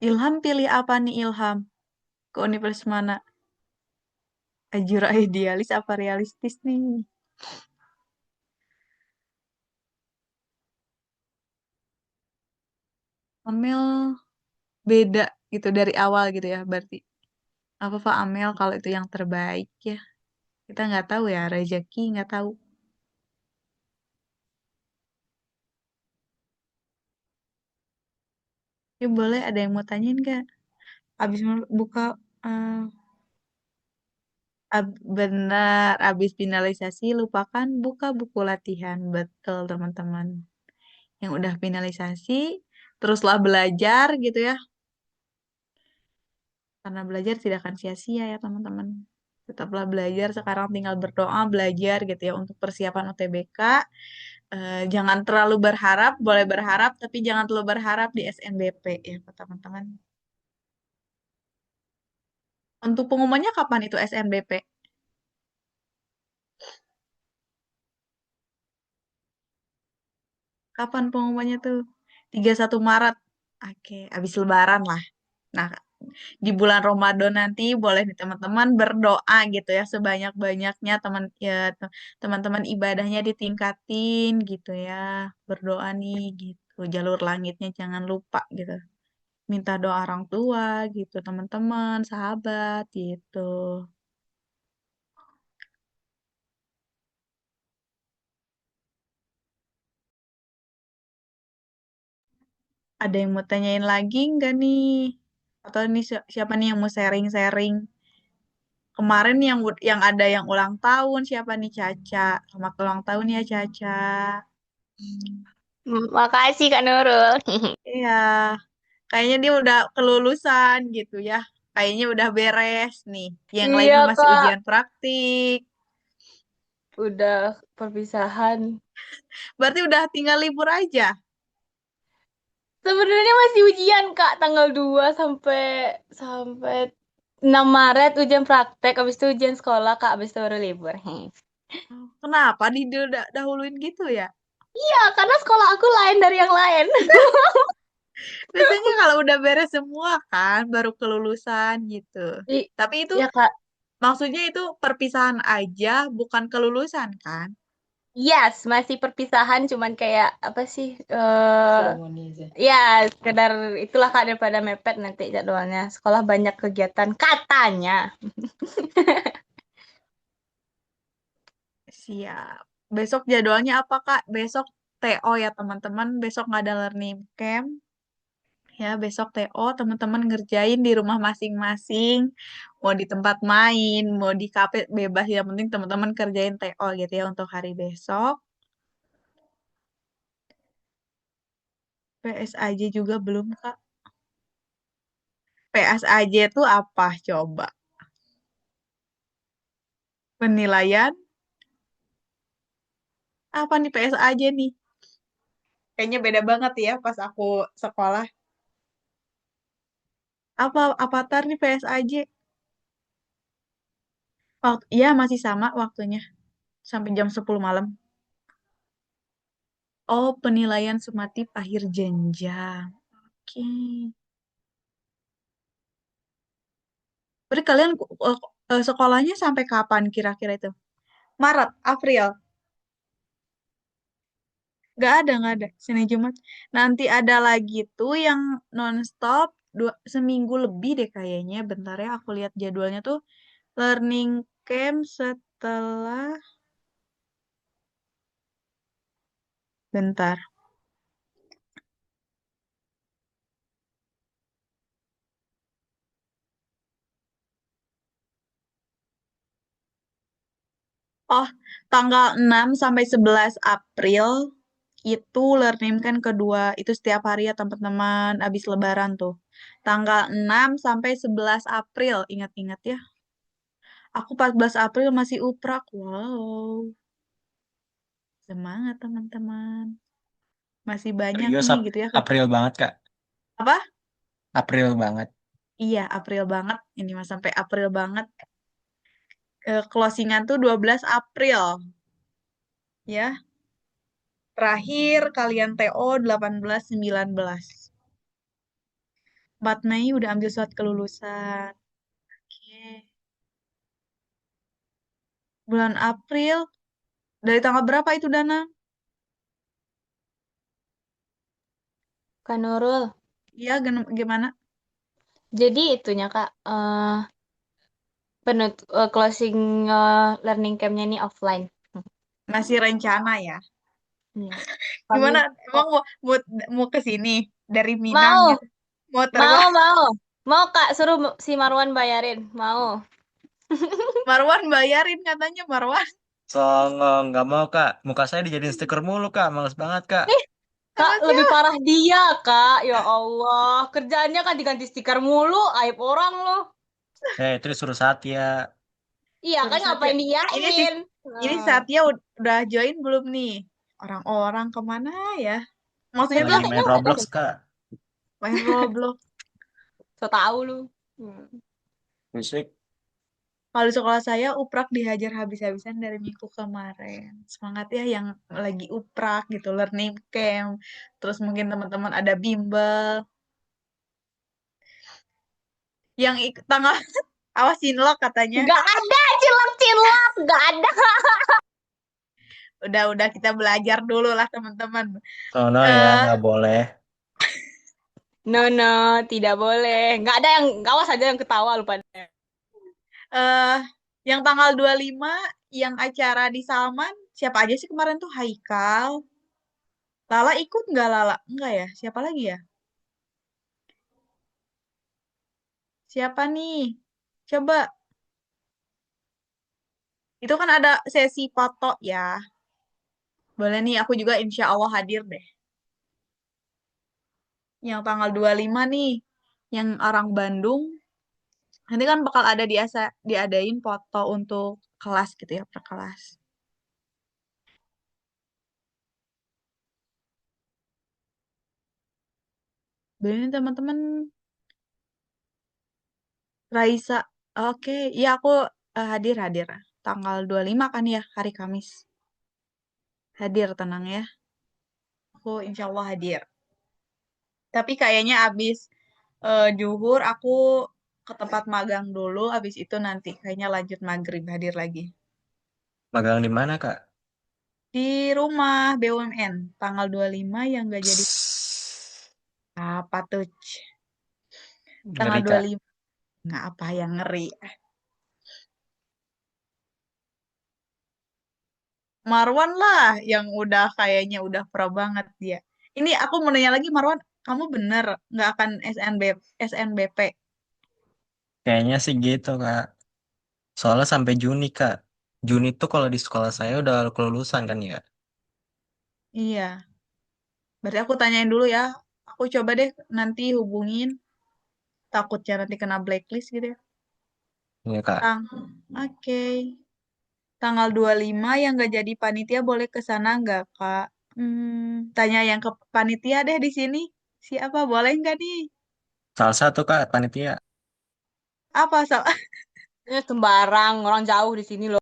Ilham pilih apa nih Ilham? Ke universitas mana? Ajura idealis apa realistis nih? Amel beda gitu dari awal gitu ya berarti. Apa Pak Amel kalau itu yang terbaik ya? Kita nggak tahu ya, rezeki nggak tahu. Ya boleh ada yang mau tanyain nggak? Abis buka eh, Benar, abis finalisasi lupakan buka buku latihan. Betul, teman-teman. Yang udah finalisasi, teruslah belajar gitu ya. Karena belajar tidak akan sia-sia ya, teman-teman. Tetaplah belajar, sekarang tinggal berdoa, belajar gitu ya untuk persiapan UTBK. Jangan terlalu berharap, boleh berharap, tapi jangan terlalu berharap di SNBP ya, teman-teman. Untuk pengumumannya kapan itu SNBP? Kapan pengumumannya tuh? 31 Maret. Oke, habis Lebaran lah. Nah, di bulan Ramadan nanti boleh nih teman-teman berdoa gitu ya sebanyak-banyaknya teman-teman ibadahnya ditingkatin gitu ya. Berdoa nih gitu. Jalur langitnya jangan lupa gitu. Minta doa orang tua gitu, teman-teman, sahabat gitu. Ada yang mau tanyain lagi nggak nih? Atau ini siapa nih yang mau sharing-sharing? Kemarin yang ada yang ulang tahun siapa nih Caca? Selamat ulang tahun ya Caca. Makasih Kak Nurul. Iya, kayaknya dia udah kelulusan gitu ya. Kayaknya udah beres nih. Yang Iya lainnya masih Kak, ujian praktik. udah perpisahan. Berarti udah tinggal libur aja. Sebenarnya masih ujian Kak, tanggal 2 sampai sampai 6 Maret ujian praktek, habis itu ujian sekolah Kak, habis itu baru libur. Kenapa dahuluin gitu ya? Iya, karena sekolah aku lain dari yang lain. Biasanya kalau udah beres semua kan, baru kelulusan gitu. I- Tapi itu Iya Kak, maksudnya itu perpisahan aja, bukan kelulusan kan? yes, masih perpisahan, cuman kayak apa sih? Ya, sekedar itulah Kak daripada mepet nanti jadwalnya. Sekolah banyak kegiatan katanya. Siap. Besok jadwalnya apa, Kak? Besok TO ya, teman-teman. Besok nggak ada learning camp. Ya, besok TO, teman-teman ngerjain di rumah masing-masing. Mau di tempat main, mau di kafe, bebas. Yang penting teman-teman kerjain TO gitu ya untuk hari besok. PSAJ juga belum, Kak. PSAJ itu apa? Coba. Penilaian? Apa nih PSAJ nih? Kayaknya beda banget ya pas aku sekolah. Apa avatar nih PSAJ? Iya, masih sama waktunya. Sampai jam 10 malam. Oh, penilaian sumatif akhir jenjang. Oke. Berarti kalian sekolahnya sampai kapan kira-kira itu? Maret, April? Nggak ada. Senin Jumat. Nanti ada lagi tuh yang nonstop seminggu lebih deh kayaknya. Bentar ya, aku lihat jadwalnya tuh. Learning camp setelah... Bentar. Oh, tanggal 6 sampai 11 April itu learning kan kedua. Itu setiap hari ya teman-teman abis Lebaran tuh. Tanggal 6 sampai 11 April. Ingat-ingat ya. Aku 14 April masih uprak. Wow. Semangat teman-teman. Masih banyak Serius nih gitu ya. April banget, Kak. Apa? April banget. Iya, April banget. Ini mas sampai April banget. Closingan tuh 12 April. Ya. Terakhir kalian TO 18-19. 4 Mei udah ambil surat kelulusan. Oke. Bulan April, dari tanggal berapa itu Dana? Kak Nurul. Iya, gimana? Jadi itunya Kak, closing learning camp-nya ini offline. Masih rencana ya. Iya. Kami Gimana? Emang mau ke sini dari Minang mau, gitu? Mau mau, terbang? mau, mau Kak suruh si Marwan bayarin, mau. Marwan bayarin katanya Marwan. Songong, nggak mau kak. Muka saya dijadiin stiker mulu kak. Males banget kak. Ih, Kak, Sama lebih siapa? parah dia, Kak. Ya Allah, kerjaannya kan diganti stiker mulu, aib orang loh. Itu disuruh Satya. Iya kan Terus Satya. ngapain Ini sih, diain? ini Nah, Satya udah join belum nih? Orang-orang kemana ya? Maksudnya Satya tuh Lagi kayaknya main nggak ada Roblox deh. kak. main Roblox. So tahu lu. Hmm. Fisik. Kalau di sekolah saya uprak dihajar habis-habisan dari minggu kemarin. Semangat ya yang lagi uprak gitu, learning camp. Terus mungkin teman-teman ada bimbel. Yang tanggal awasin lo katanya. Nggak ada cilok-cilok, nggak ada. Udah kita belajar dulu lah teman-teman. Sono ya, Eh nggak boleh. No, no, tidak boleh. Nggak ada yang, awas aja yang ketawa lu pada. eh yang tanggal 25 yang acara di Salman, siapa aja sih kemarin tuh Haikal. Lala ikut nggak Lala? Enggak ya? Siapa lagi ya? Siapa nih? Coba. Itu kan ada sesi foto ya. Boleh nih, aku juga insya Allah hadir deh. Yang tanggal 25 nih, yang orang Bandung. Nanti kan bakal ada diadain foto untuk kelas gitu ya, per kelas. Boleh nih teman-teman. Raisa, oke. Iya aku hadir. Tanggal 25 kan ya, hari Kamis. Hadir, tenang ya. Aku insya Allah hadir. Tapi kayaknya abis juhur aku ke tempat magang dulu, abis itu nanti kayaknya lanjut maghrib hadir lagi. Magang di mana kak? Di rumah BUMN, tanggal 25 yang nggak jadi Psst. apa tuh? Tanggal Ngeri dua puluh kak. lima nggak apa yang ngeri. Marwan lah yang udah kayaknya udah pro banget dia. Ini aku mau nanya lagi Marwan, kamu bener nggak akan SNBP? Kayaknya sih gitu kak. Soalnya sampai Juni kak. Juni tuh kalau di sekolah saya udah kelulusan kan ya. Iya, berarti aku tanyain dulu ya. Aku coba deh nanti hubungin, takutnya nanti kena blacklist gitu ya. Iya kak. Oke. Tanggal 25 yang nggak jadi panitia boleh ke sana nggak, Kak? Tanya yang ke panitia deh di sini. Siapa boleh nggak nih? Salah satu kak panitia. Apa so Ini sembarang, orang jauh di sini loh.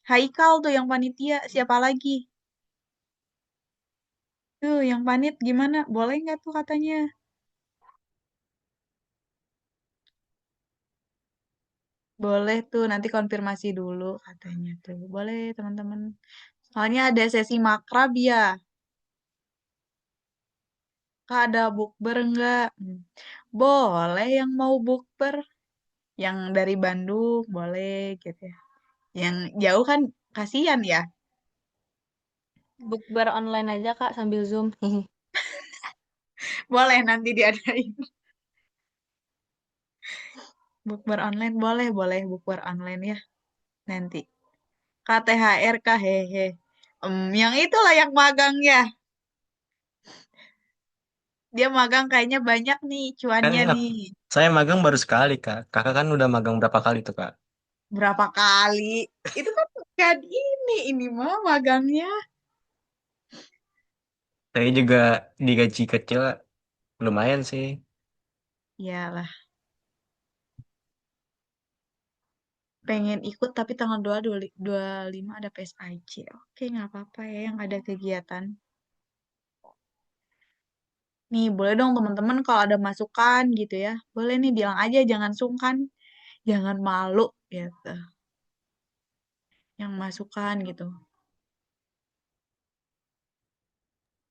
Haikal tuh yang panitia, siapa lagi? Tuh, yang panit gimana? Boleh nggak tuh katanya? Boleh tuh, nanti konfirmasi dulu katanya tuh. Boleh, teman-teman. Soalnya ada sesi makrab ya. Kak, ada bukber nggak? Boleh yang mau bukber. Yang dari Bandung, boleh gitu ya. Yang jauh kan kasihan ya. Bukber online aja Kak sambil Zoom. Boleh nanti diadain. Bukber online, boleh bukber online ya. Nanti. KTHR kah, hehe. Yang itulah yang magang ya. Dia magang kayaknya banyak nih Kan cuannya ya, nih. saya magang baru sekali kak. Kakak kan udah magang berapa kali tuh kak? Berapa kali? Itu kan ini mah magangnya. Saya juga digaji kecil lumayan sih. Iyalah, pengen ikut tapi tanggal 25 ada PSIC. Oke, nggak apa-apa ya yang ada kegiatan. Nih, boleh dong teman-teman kalau ada masukan gitu ya. Boleh nih bilang aja, jangan sungkan, jangan malu gitu. Yang masukan gitu.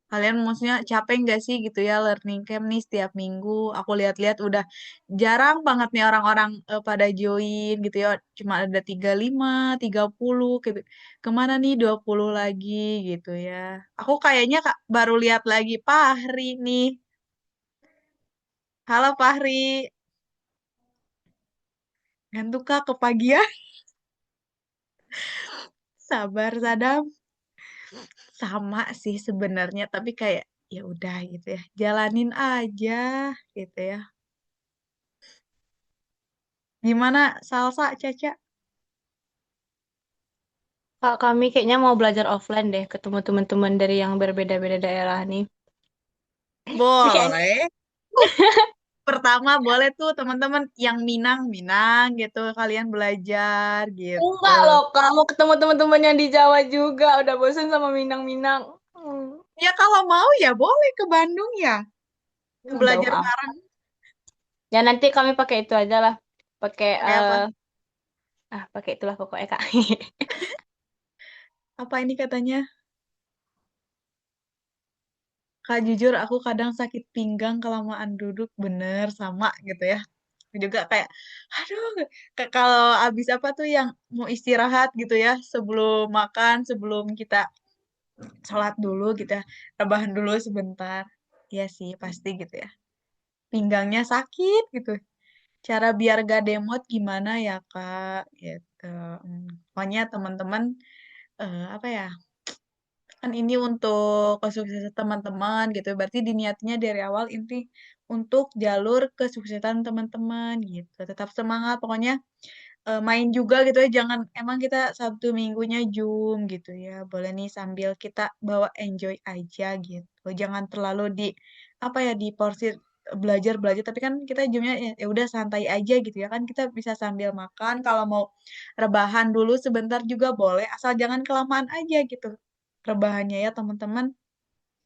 Kalian maksudnya capek nggak sih gitu ya learning camp nih setiap minggu? Aku lihat-lihat udah jarang banget nih orang-orang pada join gitu ya. Cuma ada 35, 30 gitu. Kemana nih 20 lagi gitu ya. Aku kayaknya Kak, baru lihat lagi Fahri nih. Halo Fahri. Ngantuk Kak kepagian. Sabar Sadam. Sama sih sebenarnya, tapi kayak ya udah gitu ya. Jalanin aja gitu ya. Gimana Salsa Caca? Kak, kami kayaknya mau belajar offline deh, ketemu teman-teman dari yang berbeda-beda daerah nih. Kayaknya Boleh. Pertama boleh tuh teman-teman yang Minang, Minang gitu. Kalian belajar gitu. enggak loh, Kak. Mau ketemu teman-teman yang di Jawa juga. Udah bosan sama Minang-Minang. Ya kalau mau ya boleh ke Bandung ya. Jauh Belajar amat. bareng. Ya nanti kami pakai itu aja lah. Pakai Pakai apa? pakai itulah pokoknya, Kak. Apa ini katanya? Kak jujur aku kadang sakit pinggang kelamaan duduk bener sama gitu ya. Juga kayak aduh kalau abis apa tuh yang mau istirahat gitu ya sebelum makan sebelum kita sholat dulu gitu ya rebahan dulu sebentar. Iya sih pasti gitu ya. Pinggangnya sakit gitu. Cara biar gak demot gimana ya Kak gitu. Pokoknya teman-teman apa ya, kan ini untuk kesuksesan teman-teman gitu. Berarti diniatnya dari awal inti untuk jalur kesuksesan teman-teman gitu. Tetap semangat pokoknya main juga gitu ya. Jangan emang kita Sabtu Minggunya Zoom gitu ya. Boleh nih sambil kita bawa enjoy aja gitu. Jangan terlalu di apa ya di porsi belajar belajar tapi kan kita Zoomnya ya ya udah santai aja gitu ya kan kita bisa sambil makan kalau mau rebahan dulu sebentar juga boleh asal jangan kelamaan aja gitu rebahannya ya teman-teman.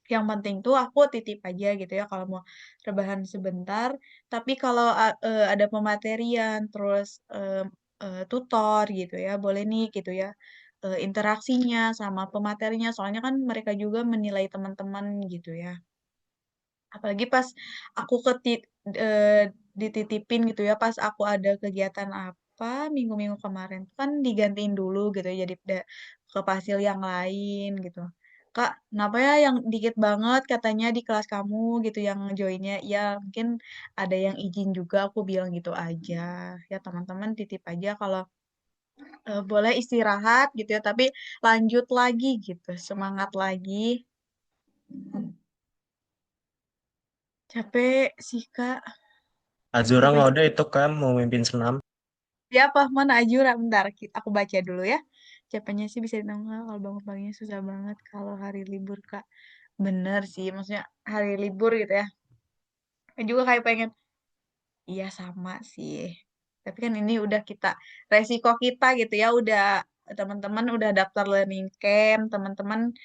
Yang penting tuh aku titip aja gitu ya kalau mau rebahan sebentar. Tapi kalau ada pematerian terus tutor gitu ya, boleh nih gitu ya. Interaksinya sama pematerinya soalnya kan mereka juga menilai teman-teman gitu ya. Apalagi pas aku dititipin gitu ya pas aku ada kegiatan apa minggu-minggu kemarin tuh kan digantiin dulu gitu ya jadi ke pasil yang lain gitu. Kak, kenapa ya yang dikit banget katanya di kelas kamu gitu yang joinnya? Ya mungkin ada yang izin juga aku bilang gitu aja. Ya teman-teman titip aja kalau boleh istirahat gitu ya, tapi lanjut lagi gitu, semangat lagi. Capek sih Kak. Azura Capek. ngode itu kan mau mimpin senam. Siapa? Mana Ajura? Bentar, aku baca dulu ya. Capeknya sih bisa ditambah kalau bangun paginya susah banget kalau hari libur, Kak. Bener sih, maksudnya hari libur gitu ya. Aku juga kayak pengen, iya sama sih. Tapi kan ini udah kita, resiko kita gitu ya, udah teman-teman udah daftar learning camp, teman-teman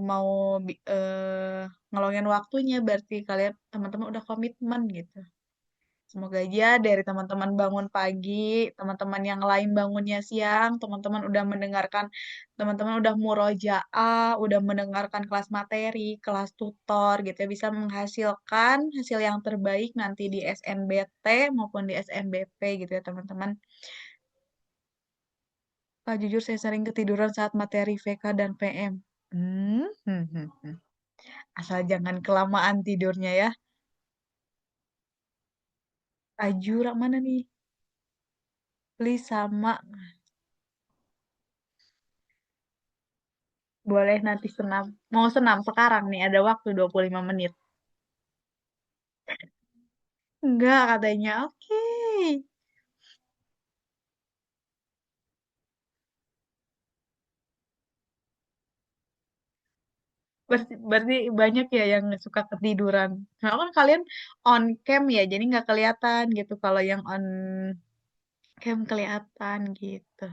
mau ngeluangin waktunya, berarti kalian teman-teman udah komitmen gitu. Semoga aja dari teman-teman bangun pagi, teman-teman yang lain bangunnya siang, teman-teman udah mendengarkan, teman-teman udah murojaah, udah mendengarkan kelas materi, kelas tutor gitu ya, bisa menghasilkan hasil yang terbaik nanti di SNBT maupun di SNBP gitu ya teman-teman. Pak, jujur saya sering ketiduran saat materi VK dan PM. Asal jangan kelamaan tidurnya ya. Ajura mana nih? Please sama. Boleh nanti senam. Mau senam sekarang nih, ada waktu 25 menit. Enggak, katanya. Oke. Berarti banyak ya yang suka ketiduran. Nah, kan kalian on cam ya, jadi nggak kelihatan gitu. Kalau yang on cam kelihatan gitu.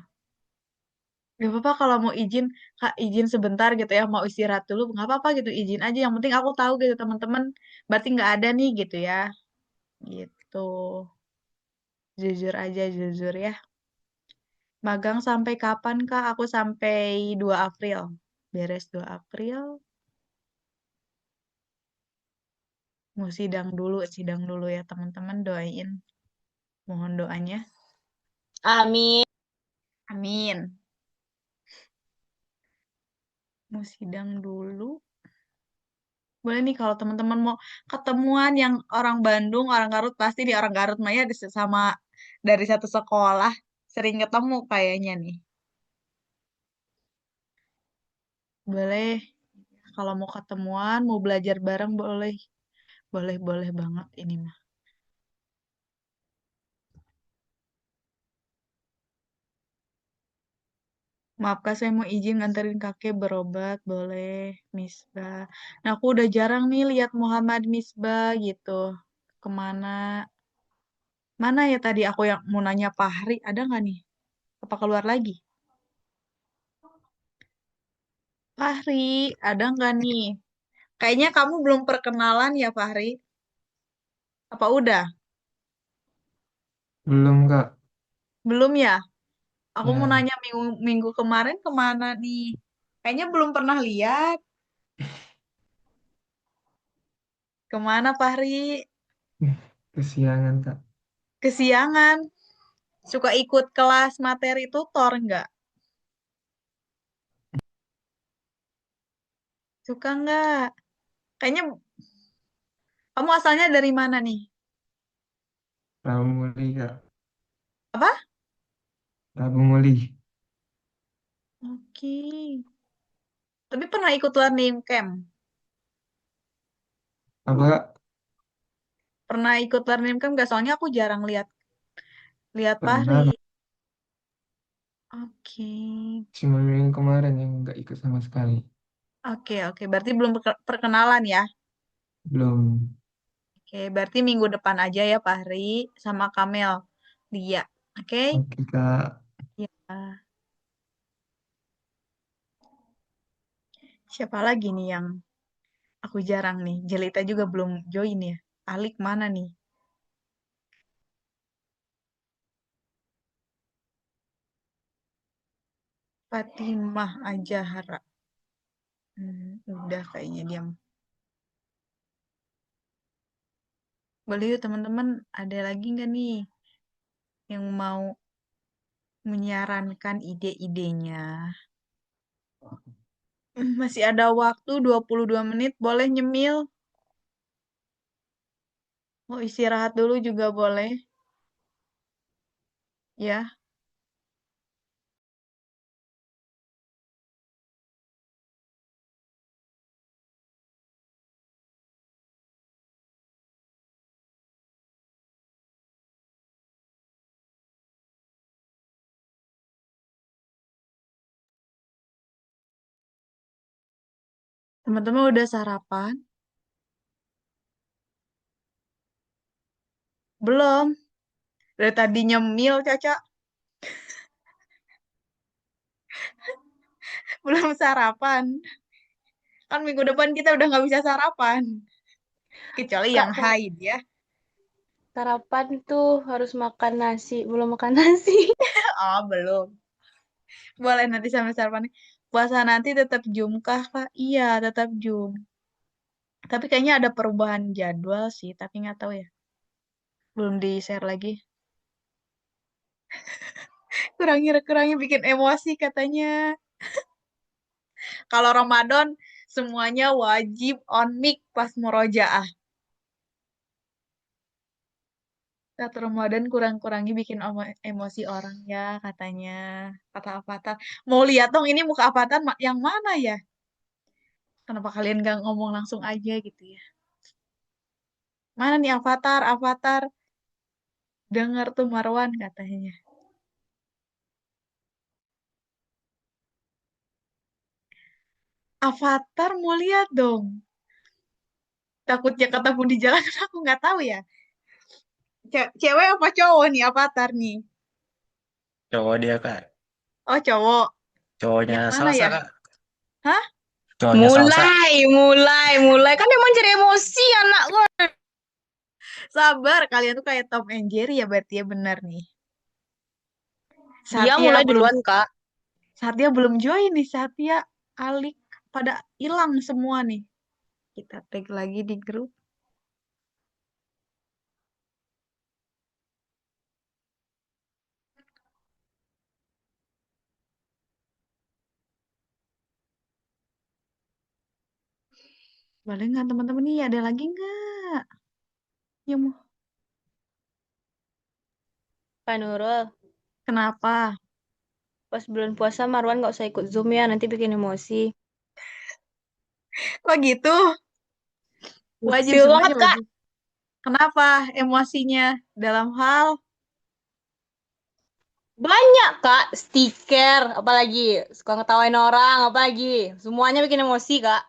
Gak apa-apa kalau mau izin, Kak izin sebentar gitu ya, mau istirahat dulu, nggak apa-apa gitu, izin aja. Yang penting aku tahu gitu teman-teman, berarti nggak ada nih gitu ya. Gitu. Jujur aja, jujur ya. Magang sampai kapan, Kak? Aku sampai 2 April. Beres 2 April. Mau sidang dulu ya teman-teman. Doain. Mohon doanya. Amin. Amin. Mau sidang dulu. Boleh nih kalau teman-teman mau ketemuan yang orang Bandung, orang Garut, pasti di orang Garut Maya sama dari satu sekolah. Sering ketemu kayaknya nih. Boleh. Kalau mau ketemuan, mau belajar bareng boleh. Boleh, boleh banget ini mah. Maaf Kak, saya mau izin nganterin kakek berobat, boleh, Misbah. Nah, aku udah jarang nih lihat Muhammad Misbah gitu. Kemana? Mana ya tadi aku yang mau nanya Fahri, ada nggak nih? Apa keluar lagi? Fahri, ada nggak nih? Kayaknya kamu belum perkenalan ya, Fahri? Apa udah? Belum, Kak. Belum ya? Aku mau Ya, nanya minggu kemarin kemana nih? Kayaknya belum pernah lihat. Kemana, Fahri? kesiangan, Kak. Kesiangan. Suka ikut kelas materi tutor nggak? Suka nggak? Kayaknya kamu asalnya dari mana nih? Rabu Muli, Kak. Apa? Rabu Muli. Oke. Tapi pernah ikut learning camp? Apa, Kak? Pernah ikut learning camp nggak? Soalnya aku jarang lihat lihat Pernah, Fahri. Kak. Oke. Cuma minggu kemarin yang nggak ikut sama sekali. Oke, oke. Berarti belum perkenalan ya? Belum. Oke, berarti minggu depan aja ya Fahri sama Kamel. Dia. Oke? Oke, Kak. Ya. Siapa lagi nih yang aku jarang nih? Jelita juga belum join ya. Alik mana nih? Fatimah Ajahara. Udah kayaknya diam. Boleh yuk teman-teman, ada lagi nggak nih yang mau menyarankan ide-idenya? Masih ada waktu 22 menit, boleh nyemil. Mau istirahat dulu juga boleh. Ya, teman-teman udah sarapan? Belum. Dari tadi nyemil, Caca. Belum sarapan. Kan minggu depan kita udah nggak bisa sarapan. Kecuali yang Kak, haid ya. sarapan tuh harus makan nasi. Belum makan nasi. Oh, belum. Boleh nanti sambil sarapan. Puasa nanti tetap Jum kah, Kak? Iya, tetap Jum. Tapi kayaknya ada perubahan jadwal sih, tapi nggak tahu ya. Belum di-share lagi. Kurangi bikin emosi katanya. Kalau Ramadan semuanya wajib on mic pas murojaah. Saat Ramadan kurang-kurangi bikin emosi orang ya katanya. Kata Avatar. Mau lihat dong ini muka Avatar yang mana ya? Kenapa kalian gak ngomong langsung aja gitu ya? Mana nih Avatar? Avatar. Dengar tuh Marwan katanya. Avatar mau lihat dong. Takutnya ketemu di jalan aku nggak tahu ya. Cewek apa cowok nih Avatar nih? Cowok dia, Kak. Oh cowok. Cowoknya Yang mana salsa, ya? Kak. Hah? Cowoknya salsa. Mulai. Kan emang cari emosi anak. Sabar, kalian tuh kayak Tom and Jerry ya berarti ya benar nih. Dia Satya mulai belum duluan, Kak. Satya belum join nih. Satya, Alik pada hilang semua nih. Kita tag lagi di grup. Boleh nggak teman-teman nih? Ada lagi nggak? Yang mau Kak Nurul, Kenapa? pas bulan puasa Marwan nggak usah ikut Zoom ya, nanti bikin emosi. Kok gitu? Wajib, Feel banget, semuanya Kak. wajib. Kenapa emosinya? Dalam hal Banyak, Kak. Stiker, apalagi. Suka ngetawain orang, apalagi. Semuanya bikin emosi, Kak.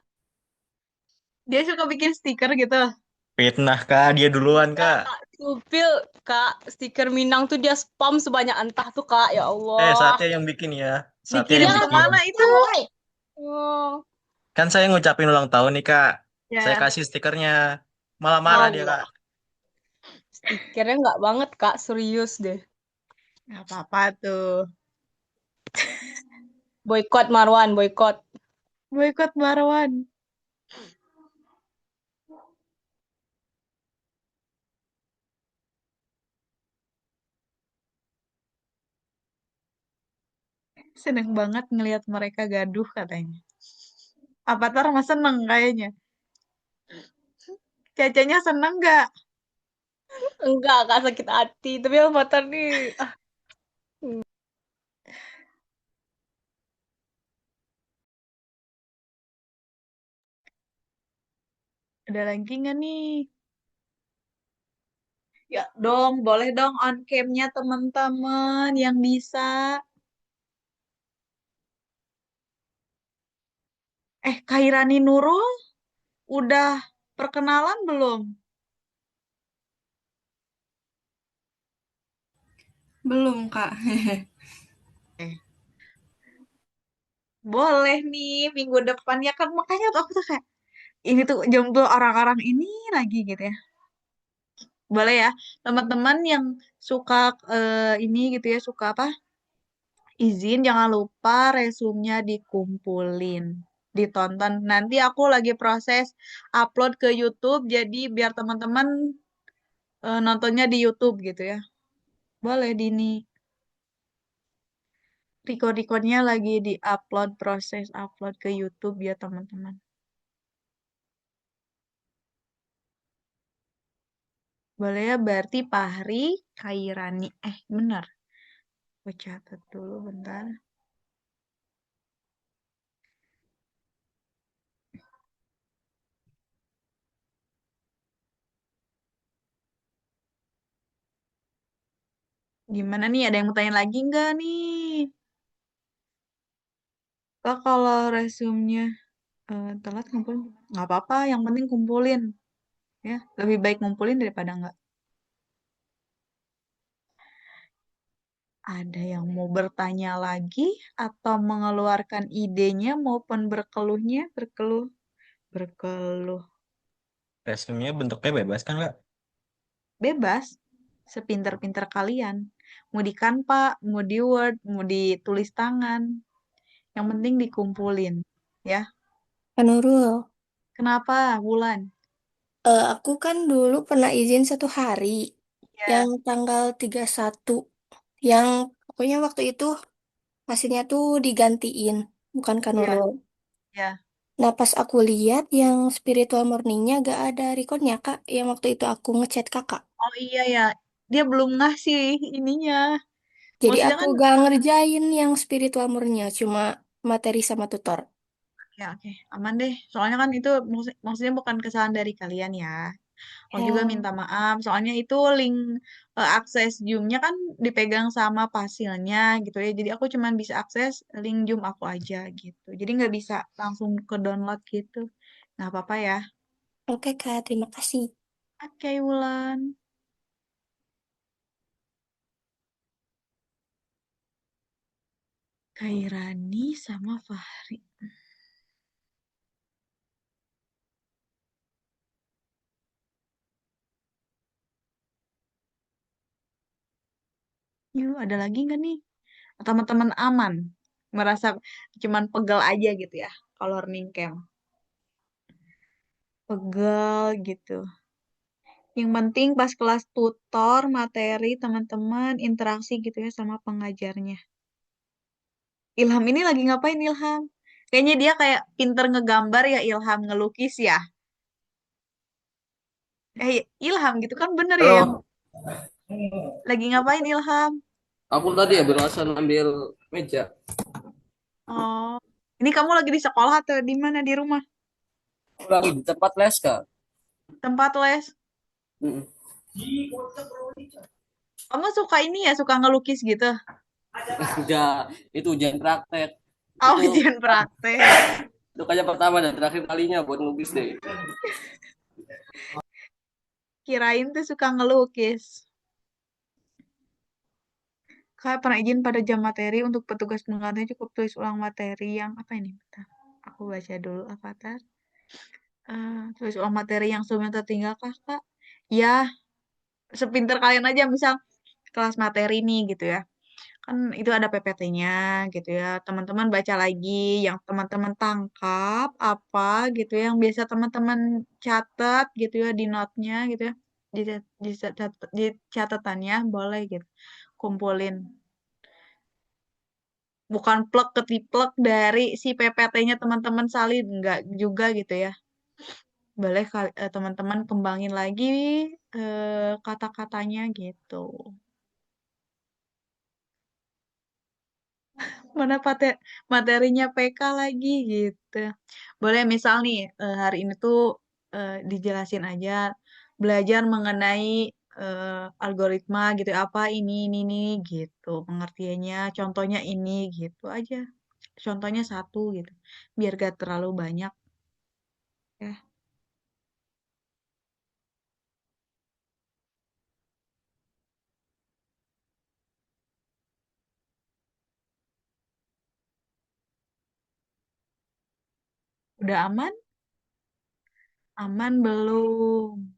dia suka bikin stiker gitu. Fitnah kak, dia duluan Enggak, kak. Kak. Supil, Kak. Stiker Minang tuh dia spam sebanyak entah tuh, Kak. Ya Allah. Satya yang bikin ya. Satya Dikirim yang Jangan bikin. kemana itu? ngomong. Oh, Kan saya ngucapin ulang tahun nih kak. Saya Ya, kasih stikernya. Malah marah dia kak. Allah. Stikernya nggak banget, Kak. Serius deh. nggak apa-apa tuh. Boykot Marwan, boykot. Boykot Marwan. Seneng banget ngelihat mereka gaduh katanya. Avatar mah seneng kayaknya. Cacanya seneng nggak? Enggak, Kak. Sakit hati. Tapi Avatar nih. Ah, Ada lagi nggak nih? Ya dong, boleh dong on cam-nya teman-teman yang bisa. Kairani Nurul udah perkenalan belum? Belum, Kak. Eh, boleh nih minggu depan ya kan makanya tuh aku tuh kayak ini tuh jomblo orang-orang ini lagi gitu ya. Boleh ya, teman-teman yang suka ini gitu ya, suka apa? Izin jangan lupa resumenya dikumpulin, ditonton. Nanti aku lagi proses upload ke YouTube, jadi biar teman-teman nontonnya di YouTube gitu ya. Boleh Dini. Record-recordnya lagi di-upload, proses upload ke YouTube ya teman-teman. Boleh ya, berarti Pahri, Kairani. Bener. Gue catat dulu bentar. Gimana nih? Ada yang mau tanya lagi nggak nih? Kak, kalau resumenya telat ngumpulin, nggak apa-apa. Yang penting kumpulin. Ya, lebih baik ngumpulin daripada nggak. Ada yang mau bertanya lagi atau mengeluarkan idenya maupun berkeluhnya, berkeluh, berkeluh. Resumenya bentuknya bebas kan kak? Bebas, sepinter-pinter kalian. Mau di Canva, mau di Word, mau ditulis tangan. Yang penting dikumpulin. Ya, Kak Nurul, kenapa, Wulan? aku kan dulu pernah izin 1 hari yang Ya, tanggal 31, yang pokoknya waktu itu hasilnya tuh digantiin, bukan Kak ya, Nurul. ya. Nah pas aku lihat yang spiritual morningnya gak ada recordnya Kak, yang waktu itu aku ngechat Kakak. Oh iya ya, dia belum ngasih ininya. Jadi Maksudnya aku kan, gak ngerjain yang spiritual morningnya, cuma materi sama tutor. ya oke, aman deh. Soalnya kan itu maksudnya bukan kesalahan dari kalian ya. Aku juga Oh, minta maaf, soalnya itu link akses Zoom-nya kan dipegang sama pasilnya gitu ya. Jadi aku cuman bisa akses link Zoom aku aja gitu. Jadi nggak bisa langsung ke download gitu. Nggak apa-apa ya. oke Kak, terima kasih. Oke, Wulan. Kairani sama Fahri. Yuk, ada lagi nggak nih? Atau teman-teman aman? Merasa cuman pegel aja gitu ya. Kalau learning camp. Pegel gitu. Yang penting pas kelas tutor, materi, teman-teman, interaksi gitu ya sama pengajarnya. Ilham ini lagi ngapain Ilham? Kayaknya dia kayak pinter ngegambar ya Ilham, ngelukis ya. Ilham gitu kan bener ya yang Halo, Lagi ngapain Ilham? Aku tadi ya barusan ambil meja. Oh, ini kamu lagi di sekolah atau di mana di rumah? Aku lagi di tempat les, Kak. Tempat les. Mm-mm. Kamu suka ini ya, suka ngelukis gitu? Enggak, itu ujian praktek. Oh, Itu ujian praktek. itu kayak pertama dan terakhir kalinya buat ngelukis deh. Kirain tuh suka ngelukis. Kak, pernah izin pada jam materi untuk petugas penggantinya cukup tulis ulang materi yang apa ini? Bentar. Aku baca dulu Avatar. Tulis ulang materi yang sebelumnya tertinggal kah, Kak? Ya, sepinter kalian aja misal kelas materi nih gitu ya. Kan itu ada PPT-nya gitu ya. Teman-teman baca lagi yang teman-teman tangkap apa gitu ya, yang biasa teman-teman catat gitu ya di note-nya gitu ya. Di catatannya boleh gitu. Kumpulin. Bukan plek ketiplek dari si PPT-nya teman-teman salin enggak juga gitu ya. Boleh teman-teman kembangin lagi kata-katanya gitu. Mana materinya PK lagi gitu. Boleh misal nih hari ini tuh dijelasin aja belajar mengenai algoritma gitu apa ini gitu pengertiannya contohnya ini gitu aja contohnya satu gitu biar gak terlalu banyak ya. Udah aman? Aman belum?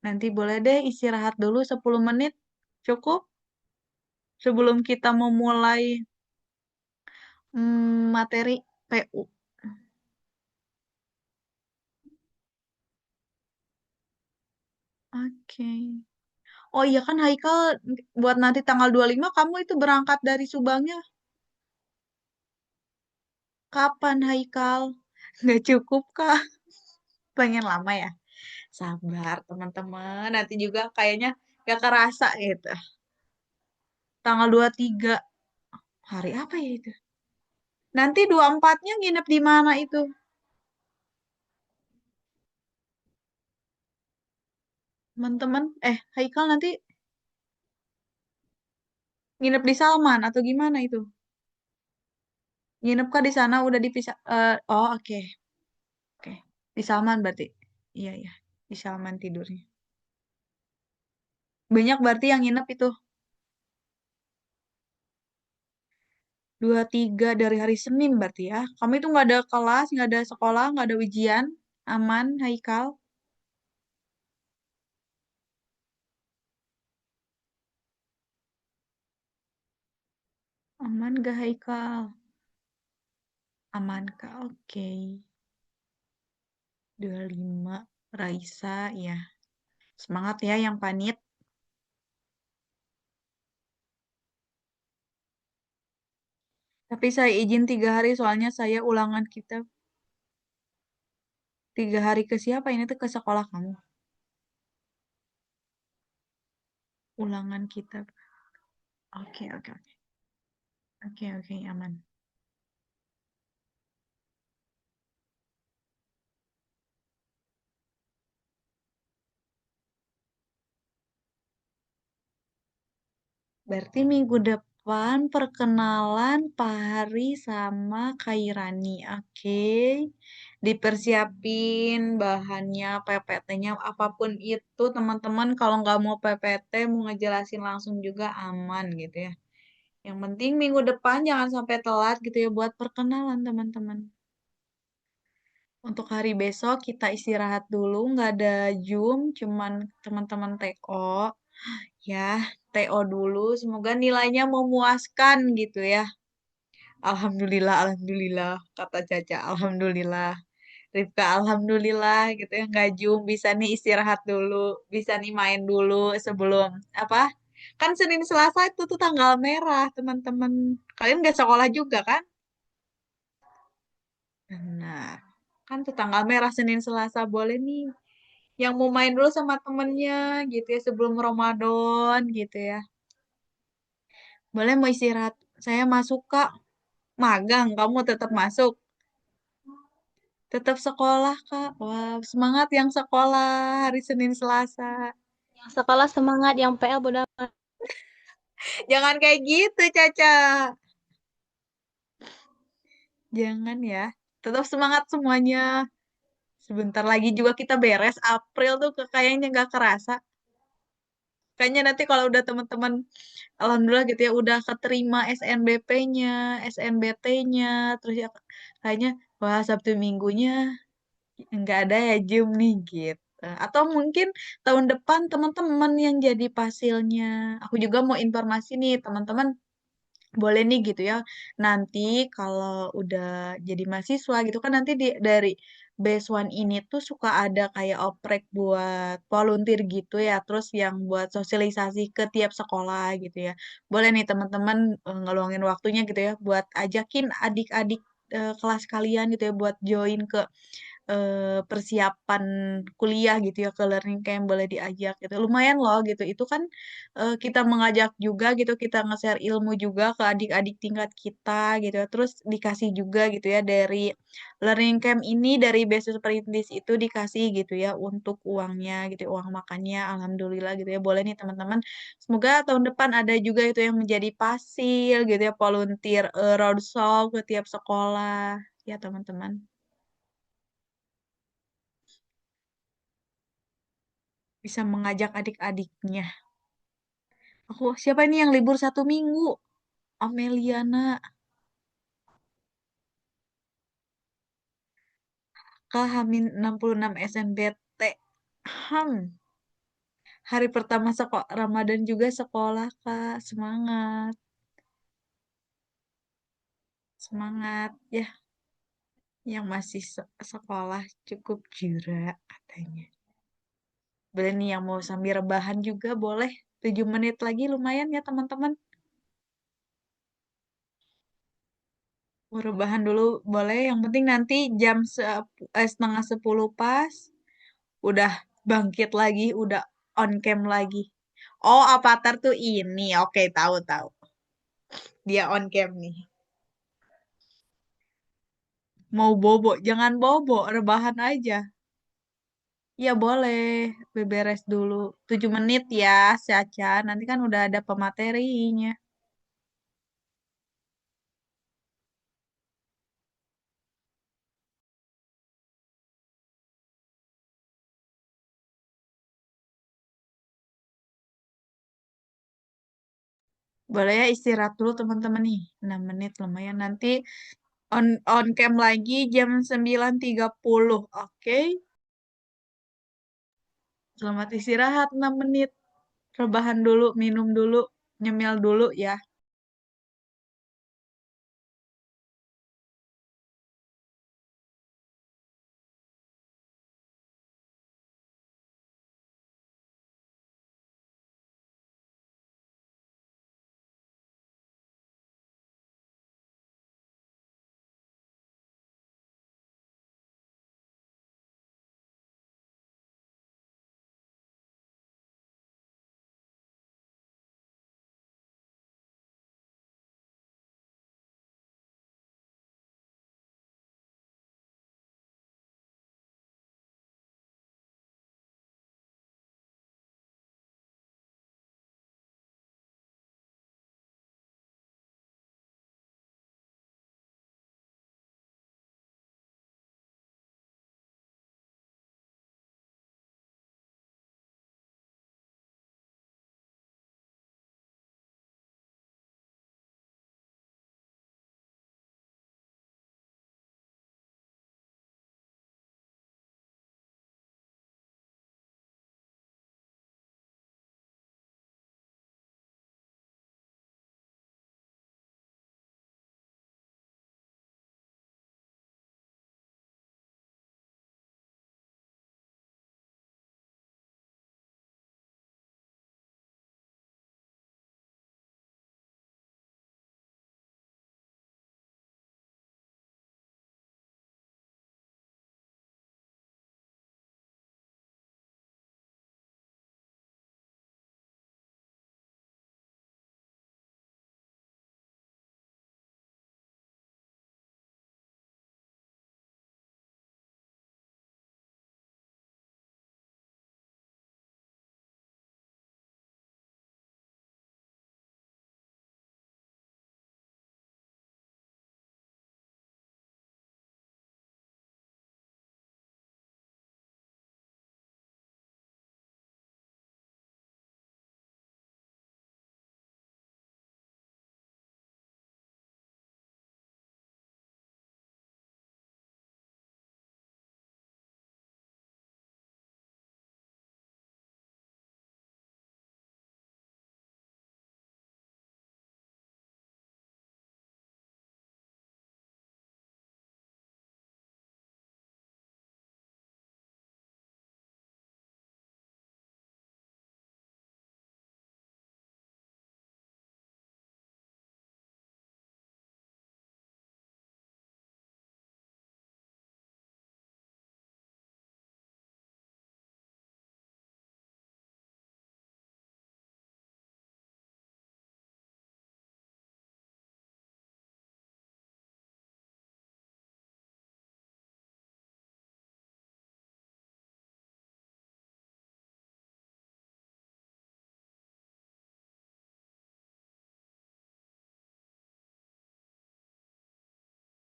Nanti boleh deh istirahat dulu 10 menit. Cukup? Sebelum kita memulai materi PU. Oke. Oh iya kan Haikal buat nanti tanggal 25 kamu itu berangkat dari Subangnya. Kapan Haikal? Nggak cukup kah? Pengen lama ya? Sabar teman-teman. Nanti juga kayaknya gak kerasa gitu. Tanggal 23. Hari apa ya itu? Nanti 24-nya nginep di mana itu? Teman-teman, Haikal nanti nginep di Salman atau gimana itu? Nginep kah di sana udah dipisah? Oh oke. Oke. Di Salman berarti. Iya iya. Di Salman tidurnya. Banyak berarti yang nginep itu. 23 dari hari Senin berarti ya. Kamu itu nggak ada kelas, nggak ada sekolah, nggak ada ujian. Aman, Haikal. Aman gak Haikal? Aman kak, oke. 25 Raisa ya. Semangat ya yang panit. Tapi saya izin 3 hari soalnya saya ulangan kita 3 hari ke siapa ini tuh ke sekolah kamu. Ulangan kita. Oke oke oke. Oke oke aman. Berarti minggu depan perkenalan Pahari sama Kairani. Oke. Dipersiapin bahannya, PPT-nya, apapun itu teman-teman. Kalau nggak mau PPT, mau ngejelasin langsung juga aman gitu ya. Yang penting minggu depan jangan sampai telat gitu ya buat perkenalan teman-teman. Untuk hari besok kita istirahat dulu, nggak ada Zoom, cuman teman-teman TO. Ya, TO dulu. Semoga nilainya memuaskan gitu ya. Alhamdulillah, alhamdulillah, kata Caca. Alhamdulillah. Rifka, alhamdulillah gitu ya. Nggak Zoom, bisa nih istirahat dulu. Bisa nih main dulu sebelum apa? Kan Senin Selasa itu tuh tanggal merah, teman-teman. Kalian nggak sekolah juga kan? Nah, kan tuh tanggal merah Senin Selasa boleh nih yang mau main dulu sama temennya gitu ya sebelum Ramadan gitu ya. Boleh mau istirahat. Saya masuk Kak. Magang, kamu tetap masuk. Tetap sekolah Kak. Wah, semangat yang sekolah hari Senin Selasa. Yang sekolah semangat, yang PL bodo amat. Jangan kayak gitu, Caca. Jangan ya. Tetap semangat semuanya. Sebentar lagi juga kita beres. April tuh kayaknya nggak kerasa. Kayaknya nanti kalau udah teman-teman, alhamdulillah gitu ya, udah keterima SNBP-nya, SNBT-nya, terus ya kayaknya, wah Sabtu Minggunya nggak ada ya Jum nih gitu. Atau mungkin tahun depan teman-teman yang jadi pasilnya. Aku juga mau informasi nih teman-teman boleh nih gitu ya. Nanti kalau udah jadi mahasiswa gitu kan nanti dari base one ini tuh suka ada kayak oprek buat volunteer gitu ya. Terus yang buat sosialisasi ke tiap sekolah gitu ya. Boleh nih teman-teman ngeluangin waktunya gitu ya buat ajakin adik-adik kelas kalian gitu ya buat join ke persiapan kuliah gitu ya ke learning camp boleh diajak gitu. Lumayan loh gitu. Itu kan kita mengajak juga gitu, kita nge-share ilmu juga ke adik-adik tingkat kita gitu ya. Terus dikasih juga gitu ya dari learning camp ini dari Beasiswa Perintis itu dikasih gitu ya untuk uangnya gitu, uang makannya alhamdulillah gitu ya. Boleh nih teman-teman. Semoga tahun depan ada juga itu yang menjadi pasil gitu ya, volunteer roadshow ke tiap sekolah ya teman-teman. Bisa mengajak adik-adiknya. Siapa ini yang libur 1 minggu? Ameliana. Kak Hamin 66 SNBT. Hmm. Hari pertama Ramadan juga sekolah, Kak. Semangat. Semangat. Ya, yang masih sekolah cukup jura katanya. Boleh nih yang mau sambil rebahan juga boleh. 7 menit lagi lumayan ya teman-teman. Mau rebahan dulu boleh. Yang penting nanti jam setengah 10 pas. Udah bangkit lagi, udah on cam lagi. Oh, Avatar tuh ini. Oke, tahu-tahu. Dia on cam nih. Mau bobo, jangan bobo, rebahan aja. Ya boleh, beberes dulu. 7 menit ya, Caca. Nanti kan udah ada pematerinya. Boleh ya istirahat dulu teman-teman nih. 6 menit lumayan. Nanti on cam lagi jam 9.30. Oke? Selamat istirahat 6 menit. Rebahan dulu, minum dulu, nyemil dulu ya.